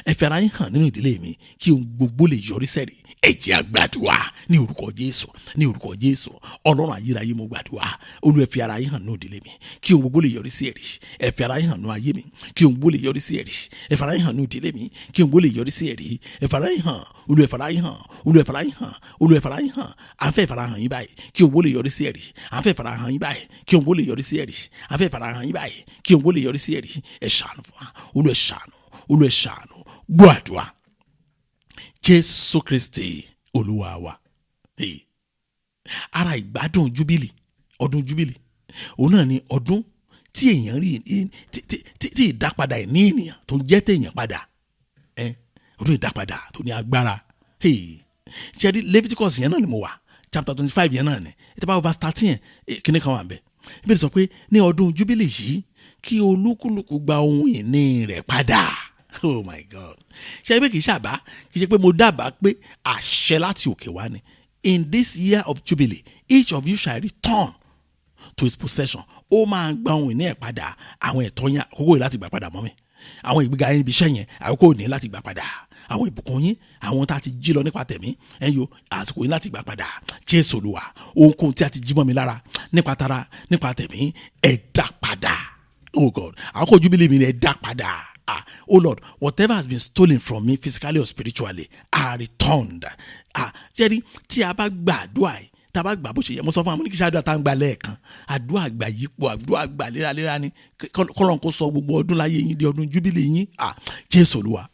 ẹ fi ara yín hàn nínú ìdílé mi kí ohun gbogbo lè yọrí sẹ́rí. Ẹ jẹ́ a gbàdúrà ní orúkọ Jésù, ní orúkọ Jésù. Ọlọ́run ayérayé mo gbàdúrà. Olúwa ẹ fi ara yín hàn nínú ìdílé mi kí ohun gbogbo lè yọrí sí ẹ̀rí. Ẹ fi ara yín hàn nínú ayé mi kí ohun gbogbo lè yọrí sí ẹ̀rí. Ẹ fi ara yín hàn nínú ìdílé mi kí ohun gbogbo lè yọrí sí ẹ̀rí. Ẹ fi ara yín hàn, Olúwa ẹ fi ara yín hàn, Olúwa ẹ fi ara yín hàn, Olúwa ẹ fi ara yín hàn. À ń fẹ́ ìfarahàn yín báyìí kí ohun gbogbo lè yọrí sí ẹ̀rí. À ń fẹ́ ìfarahàn yín báyìí kí ohun gbogbo lè yọrí sí ẹ̀rí. À ń fẹ́ ìfarahàn yín báyìí kí ohun gbogbo lè yọrí sí ẹ̀rí. Ẹ ṣàánú fún wa, Olúwa ẹ ṣàánú, Olúwa ẹ ṣàánú. Gbọ́ àdúrà Jésù Kristi Olúwa wa. Ara ìgbádùn Jubilee ọdún Jubilee òun náà ni ọdún tí èèyàn rí tí ìdápadà ẹ̀ ní ènìyàn tó ń jẹ́ téèyàn padà ọdún ìdápadà tó ní agbára. Ṣé rí Leviticus yẹn náà ni mo wà chapter 25 yẹn náà ni ẹ ti bá verse 13 kíní kan wà bẹ́ẹ̀ bí ẹ sọ pé ní ọdún Jubilee yìí kí olúkúlùkù gba ohun ìní rẹ̀ padà. Oh my God. Ṣé pé kì í ṣàbá kì í ṣe pé mo dábàá pé àṣẹ láti òkè wá ni. In this year of Jubilee each of you shall return to his possession. Ó máa gba ohun ìní ẹ̀ padà. Àwọn ẹ̀tọ́ yẹn àkókò yìí láti gbà padà mọ́ mi. Àwọn ìgbéga yín ibi iṣẹ́ yẹn àkókò ní láti gbà padà. Àwọn ìbùkún yín àwọn tá a ti jí lọ nípa tẹ̀mí ẹ̀yọ́ àsìkò yín láti gbà padà. Jésù Olúwa ohunkóhun tí a ti jí mọ́ mi lára nípa tara nípa tẹ̀mí ẹ dá padà. Oh God àkókò Jubilee mi ni ẹ dá padà. Oh Lord, whatever has been stolen from me physically or spiritually, are returned. Jẹ́rí tí a bá gba àdúrà yìí, tá a bá gbà bó ṣe yẹ, mo sọ fún àwọn oníkíṣẹ́ àdúrà tá à ń gbà lẹ́ẹ̀kan, àdúrà àgbà yípo, àdúrà àgbà léraléra ni, kọ́lọ́n kó sọ gbogbo ọdún láyé yín di ọdún Jubilee yín. Jésù Olúwa,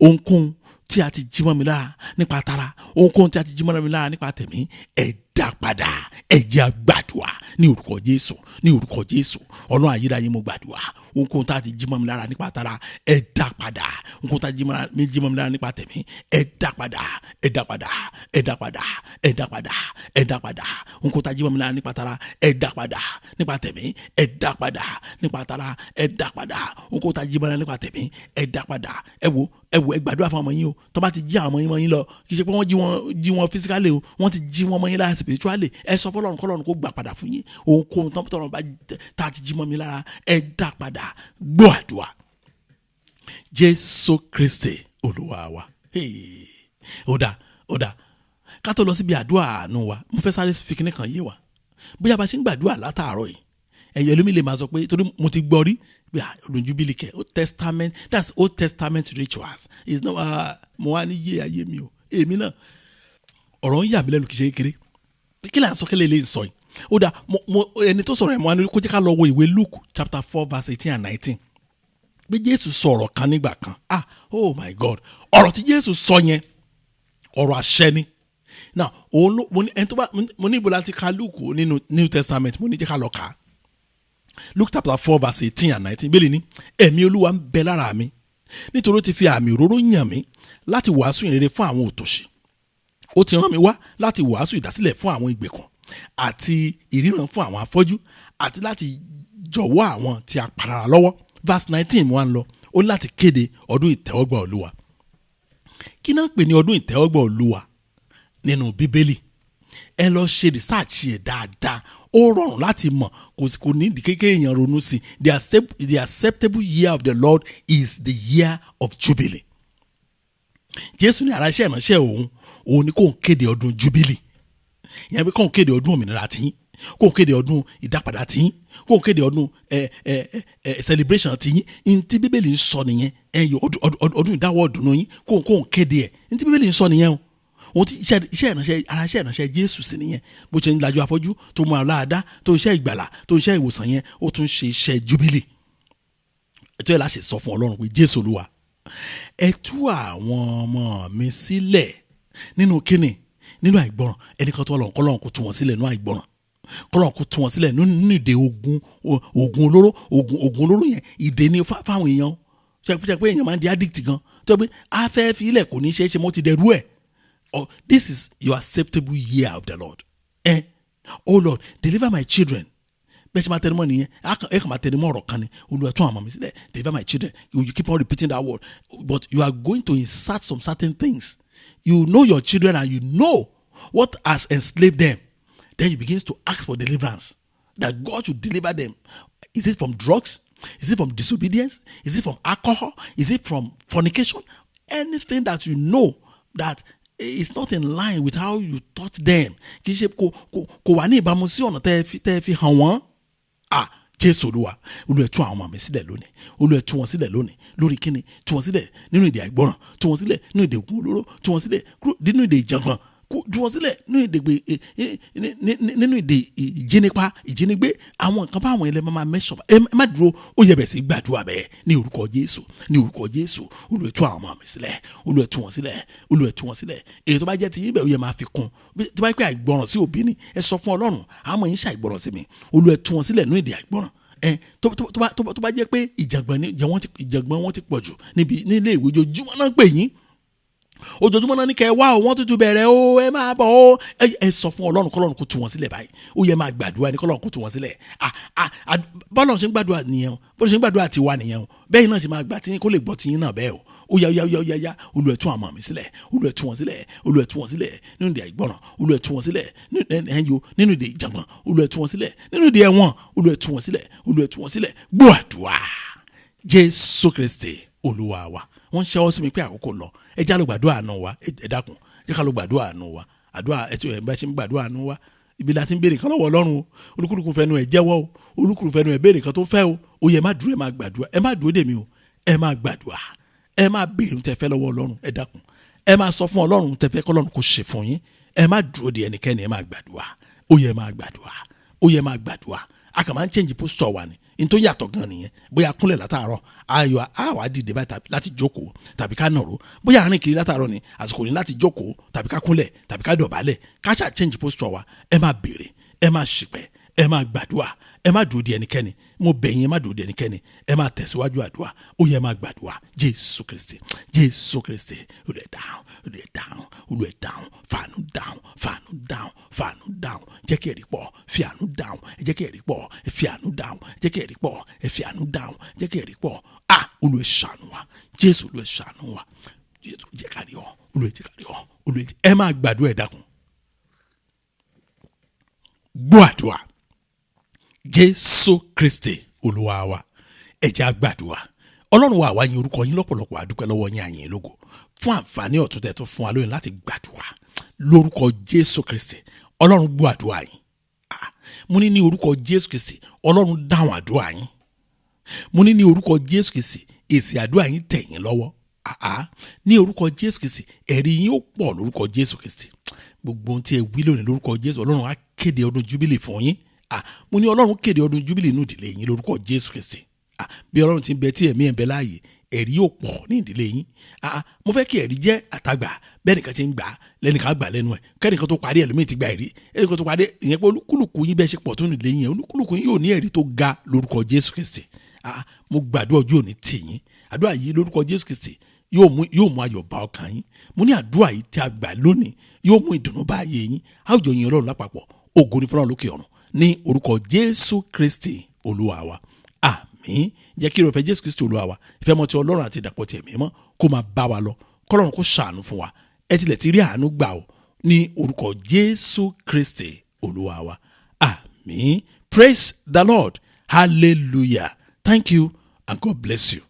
ohunkóhun tí a ti jí mọ́ mi lára nípa tara, ohunkóhun tí a ti jí mọ́ mi lára nípa tẹ̀mí, ẹ dá padà. Ẹ jẹ́ a gbàdúrà ní orúkọ Jésù, ní orúkọ Jésù. Ọlọ́run ayérayé mo gbàdúrà, ohunkóhun tí a ti jí mọ́ mi lára nípa tara, ẹ dá padà. Ohunkóhun tí a jí mọ́ mi lára nípa tẹ̀mí, ẹ dá padà, ẹ dá padà, ẹ dá padà, ẹ dá padà, ẹ dá padà. Ohunkóhun tí a jí mọ́ mi lára nípa tara, ẹ dá padà. Nípa tẹ̀mí, ẹ dá padà. Nípa tara, ẹ dá padà. Ohunkóhun tí a jí mọ́ mi lára nípa tẹ̀mí, ẹ dá padà. Ẹ wo ẹ gbàdúrà fún ọmọ yín o. Tó bá ti jí àwọn ọmọ yín lọ, kì í ṣe pé wọ́n jí wọn physically o, wọ́n ti jí wọn ọmọ yín lára spiritually. Ẹ sọ fọ́lọ́run kọ́lọ́run kó gbà padà fún yín. Ohunkóhun tọ́lọ́run bá tá a ti jí mọ́ mi lára, ẹ dá padà. Gbọ́ àdúrà. Jésù Kristi Olúwa wa. Ó dà ká tó lọ síbi àdúrà àánú wa, mo fẹ́ sáré fi kíní kan yé wa. Bóyá bá ṣe ń gbàdúrà látàárọ̀ yìí, ẹ̀yọ́ lómi lè máa sọ pé torí mo ti gbọ́ rí pé ọdún Jubilee kẹ́ that's Old Testament rituals. It's not mo wá ní yé ayé mi o. Èmi náà ọ̀rọ̀ ń yà mí lẹ́nu kì í ṣe kékeré. Kí là ń sọ kí lè sọ yìí? Ó dà ẹni tó sọ̀rọ̀ ẹ̀ mo wá ní kó jẹ́ ká lọ wo ìwé Luke chapter 4 verse 18 and 19. Pé Jésù sọ̀rọ̀ kan nígbà kan. Oh my God. Ọ̀rọ̀ tí Jésù sọ yẹn ọ̀rọ̀ àṣẹ ni. Now mo ní ibo láti ka Luke nínú New Testament, mo ní jẹ́ ká lọ kà á. Luke chapter 4 verse 18 and 19 bẹ́ẹ̀ ni ẹ̀mí Olúwa ń bẹ lára mi nítorí ó ti fi àmì òróró yàn mí láti wàásù ìrere fún àwọn òtòṣì. Ó ti rán mi wá láti wàásù ìdásílẹ̀ fún àwọn ìgbèkùn àti ìríran fún àwọn afọ́jú àti láti jọ̀wọ́ àwọn tí a parara lọ́wọ́. Verse 19 mo wá ń lọ, ó láti kéde ọdún ìtẹ́wọ́gbà Olúwa. Kí náà pè ní ọdún ìtẹ́wọ́gbà Olúwa nínú Bíbélì? Ẹ lọ ṣe research yẹ dáadáa. Ó rọrùn láti mọ̀, kò ní ìdí kékeré èèyàn ronú sí. The acceptable year of the Lord is the year of Jubilee. Jésù ní ara iṣẹ́ ìránṣẹ́ òun ni kò ń kéde ọdún Jubilee. Ìyẹn pé kò ń kéde ọdún òmìnira tiyín, kò ń kéde ọdún ìdápadà tiyín, kò ń kéde ọdún celebration tiyín. Ní tí Bíbélì ń sọ nìyẹn. Ọdún ìdáwọ́ ọdún yín kò ń kéde ẹ̀. Ní tí Bíbélì ń sọ nìyẹn o. Wọ́n ti iṣẹ́ ìránṣẹ́ Jésù sí nìyẹn. Bó ṣe ń lajú afọ́jú tó mú aláàdá tó iṣẹ́ ìgbàlà tó iṣẹ́ ìwòsàn yẹn, ó tún ṣe iṣẹ́ Jubilee. Ètò ẹ̀ láṣẹ sọ fún Ọlọ́run pé Jésù Olúwa, ẹ tú àwọn ọmọ mi sílẹ̀ nínú kíni, nínú àìgbọràn. Ẹnìkan tó Ọlọ́run kò tú wọn sílẹ̀ nínú àìgbọràn. Kọ́lọ́run kò tú wọn sílẹ̀ nínú ìdè ogun olóró yẹn. Ìdè ni fáwọn èèyàn. Ṣé pé èèyàn máa ń di addict gan. Tó pé afẹ́ fi ilẹ̀ kò ní ṣe é ṣe mọ́ ti dẹrú ẹ̀. This is your acceptable year of the Lord. Oh Lord, deliver my children. Bẹ́ẹ̀ ṣe máa tẹnu mọ́ nìyẹn. Ẹ kàn máa tẹnu mọ́ ọ̀rọ̀ kan ni. Olúwa tún àwọn ọmọ mi sílẹ̀. Deliver my children. You keep on repeating that word. But you are going to insert some certain things. You know your children and you know what has enslaved them. Then you begin to ask for deliverance. That God should deliver them. Is it from drugs? Is it from disobedience? Is it from alcohol? Is it from fornication? Anything that you know that it's not in line with how you taught them. Kì í ṣe kò wà ní ìbámu sí ọ̀nà tẹ́ fi hàn wọ́n. Jésù Olúwa, Olúwa tú àwọn ọmọ mi sílẹ̀ lónìí. Olúwa tú wọn sílẹ̀ lónìí. Lórí kíni? Tú wọn sílẹ̀ nínú ìdè àìgbọràn. Tú wọn sílẹ̀ nínú ìdè ògùn olóró. Tú wọn sílẹ̀ nínú ìdè ìjàngbọ̀n. Tú wọn sílẹ̀ nínú ìdè ìjínigbé. Àwọn nǹkan bá àwọn ẹlẹ́mọ̀ máa mẹ́sàn-án. Ẹ má dúró, ó yẹ bẹ̀ sí gbàdúrà bẹ́ẹ̀ ní orúkọ Jésù. Ní orúkọ Jésù. Olúwa tú àwọn ọmọ mi sílẹ̀. Olúwa tú wọn sílẹ̀. Olúwa tú wọn sílẹ̀. Èyí tó bá jẹ́ ti yín bẹ̀ ó yẹ máa fi kún. Tó bá pẹ́ àìgbọràn sí òbí ni, ẹ sọ fún Ọlọ́run, àmọ́ yín ṣàìgbọràn sí mi. Olúwa tú wọn sílẹ̀ nínú ìdè àìgbọràn. Tó bá jẹ́ pé ìjàngbọ̀n wọn ti pọ̀ jù nílé ìwé ojoojúmọ́ náà pè yín. Ojoojúmọ́ náà ní kẹ́ wá o, wọ́n tuntun bẹ̀rẹ̀ o, ẹ máa bọ̀ o. Ẹ sọ fún Ọlọ́run kọ́lọ́run kó tú wọn sílẹ̀ báyìí. Ó yẹ máa gbàdúrà ní kọ́lọ́run kó tú wọn sílẹ̀. Bọ́lá ṣe ń gbàdúrà nìyẹn o. Bọ́lá ṣe ń gbàdúrà tiwa nìyẹn o. Bẹ́ẹ̀ náà ṣe máa gbà tí kó lè gbọ́ tiyín náà bẹ́ẹ̀ o. Ó yá Olúwa tú àwọn ọmọ mi sílẹ̀. Olúwa tú wọn sílẹ̀. Olúwa tú wọn sílẹ̀ nínú ìdè àìgbọràn. Olúwa tú wọn sílẹ̀ nínú ìdè ìjàngbọ̀n. Olúwa tú wọn sílẹ̀ nínú ìdè ẹ̀wọ̀n. Olúwa tú wọn sílẹ̀. Olúwa tú wọn sílẹ̀. Gbọ́ àdúrà. Jésù Kristi Olúwa wa. Wọ́n ṣẹ́wọ́ sí mi pé àkókò lọ. Ẹ já lọ gbàdúrà àánú wa. Ẹ dákun, ẹ ká lọ gbàdúrà àánú wa. Àdúrà ẹtù ẹ̀ bá ṣe ń gbàdúrà àánú wa. Ibi la ti ń béèrè kan lọ́wọ́ Ọlọ́run o. Olúkúlùkù fẹnu ẹ̀ jẹ́wọ́ o. Olúkúlùkù fẹnu ẹ̀ béèrè kan tó fẹ́ o. Ó yẹ má dúró, ẹ má gbàdúrà. Ẹ má dúró dè mí o. Ẹ má gbàdúrà. Ẹ má béèrè ohun tẹ́ fẹ́ lọ́wọ́ Ọlọ́run. Ẹ dákun. Ẹ má sọ fún Ọlọ́run tẹ́ fẹ́ k'Ọlọ́run kó ṣe fún yín. Ẹ má dúró dè ẹnikẹ́ni, ẹ má gbàdúrà. Ó yẹ má gbàdúrà. Ó yẹ má gbàdúrà. a kàn máa ń change posture wa ni n tó yàtọ̀ gan nìyẹn bóyá kúnlẹ̀ látàárọ̀ ayọ̀ àwa dìde báyìí láti jókòó tàbí ká nàró bóyá àárín kiri látàárọ̀ ni àsìkò ní láti jókòó tàbí ká kúnlẹ̀ tàbí ká dọ̀bálẹ̀ ká ṣáà change posture wa ẹ máa béèrè ẹ máa ṣìpẹ̀ ẹ máa gbàdúrà ẹ má dúró de ẹnikẹ́ni mo bẹ̀ yín ẹ má dúró de ẹnikẹ́ni ẹ máa tẹ̀síwájú àdúrà ó yẹ máa gbàdúrà Jésù Kristi olùẹ̀ dáhùn fàánú dáhùn jẹ́ kí ẹ̀rí pọ̀ fi àánú dáhùn jẹ́ kí ẹ̀rí pọ̀ fi àánú dáhùn jẹ́ kí ẹ̀rí pọ̀ fi àánú dáhùn jẹ́ kí ẹ̀rí pọ̀ olùẹ̀ ṣàánú wa Jésù olùẹ̀ ṣàánú wa Jésù jẹ́ ká rí ọ olùẹ̀ jẹ́ ká rí ọ olùẹ̀ ẹ máa gbàdúrà ẹ dákun gbọ́ àdúrà Jésù Kristi Olúwa wa ẹ jẹ́ á gbàdúrà Ọlọ́run wa àwa yìn orúkọ yín lọ́pọ̀lọpọ̀ àdúpẹ́ lọ́wọ́ yín àyìn lógo fún àǹfààní ọ̀tún tẹ́ tó fún wa lóyún láti gbàdúrà lórúkọ Jésù Kristi Ọlọ́run gbọ́ àdúrà yín mo ní orúkọ Jésù Kristi Ọlọ́run dáhùn àdúrà yín mo ní orúkọ Jésù Kristi èsì àdúrà yín tẹ̀ yín lọ́wọ́ ní orúkọ Jésù Kristi ẹ̀rí yín ó pọ̀ lórúkọ Jésù Kristi gbogbo ohun tí ẹ wí lónìí lórúkọ Jésù Ọlọ́run á kéde ọdún Jubilee fún yín mo ní Ọlọ́run kéde ọdún Jubilee inú ìdílé yín lórúkọ Jésù Kristi bí Ọlọ́run ti ń bẹ tí ẹ̀mí ẹ̀ ń bẹ láàyè ẹ̀rí yóò pọ̀ ní ìdílé yín mo fẹ́ kí ẹ̀rí jẹ́ àtàgbà bẹ́ẹ̀ nìkan ṣe ń gbà lẹ́nìkan gbà lẹ́nu ẹ̀ kẹ́nìkan tó parí ẹlòmíì ti gba ẹ̀rí ẹnìkan tó parí ìyẹn pé olúkúlùkù yín bẹ́ẹ̀ ṣe pọ̀ tó ní ìdílé yín olúkúlùkù yín yóò ní ẹ̀rí tó ga lórúkọ Jésù Kristi mo gbàdúrà ojú òní tì yín àdúrà yìí lórúkọ Jésù Kristi yóò mú ayọ̀ bá ọkàn yín mo ní àdúrà yìí tí a gbà lónìí yóò mú ìdùnnú bá ayé yín àwùjọ yín Ọlọ́run lápapọ̀ ògo ni fún Ọlọ́run lókè ọ̀run ní orúkọ Jésù Kristi Olúwa wa àmín jẹ́ kí ìrọ̀fẹ́ Jésù Kristi Olúwa wa ìfẹ́ mọ́ ti Ọlọ́run àti ìdàpọ̀ ti ẹ̀mí mọ́ kó máa bá wa lọ kọ́lọ́run kó ṣàánú fún wa ẹ tilẹ̀ ti rí àánú gbà ó ní orúkọ Jésù Kristi Olúwa wa àmín. Praise the Lord, hallelujah, thank you and God bless you.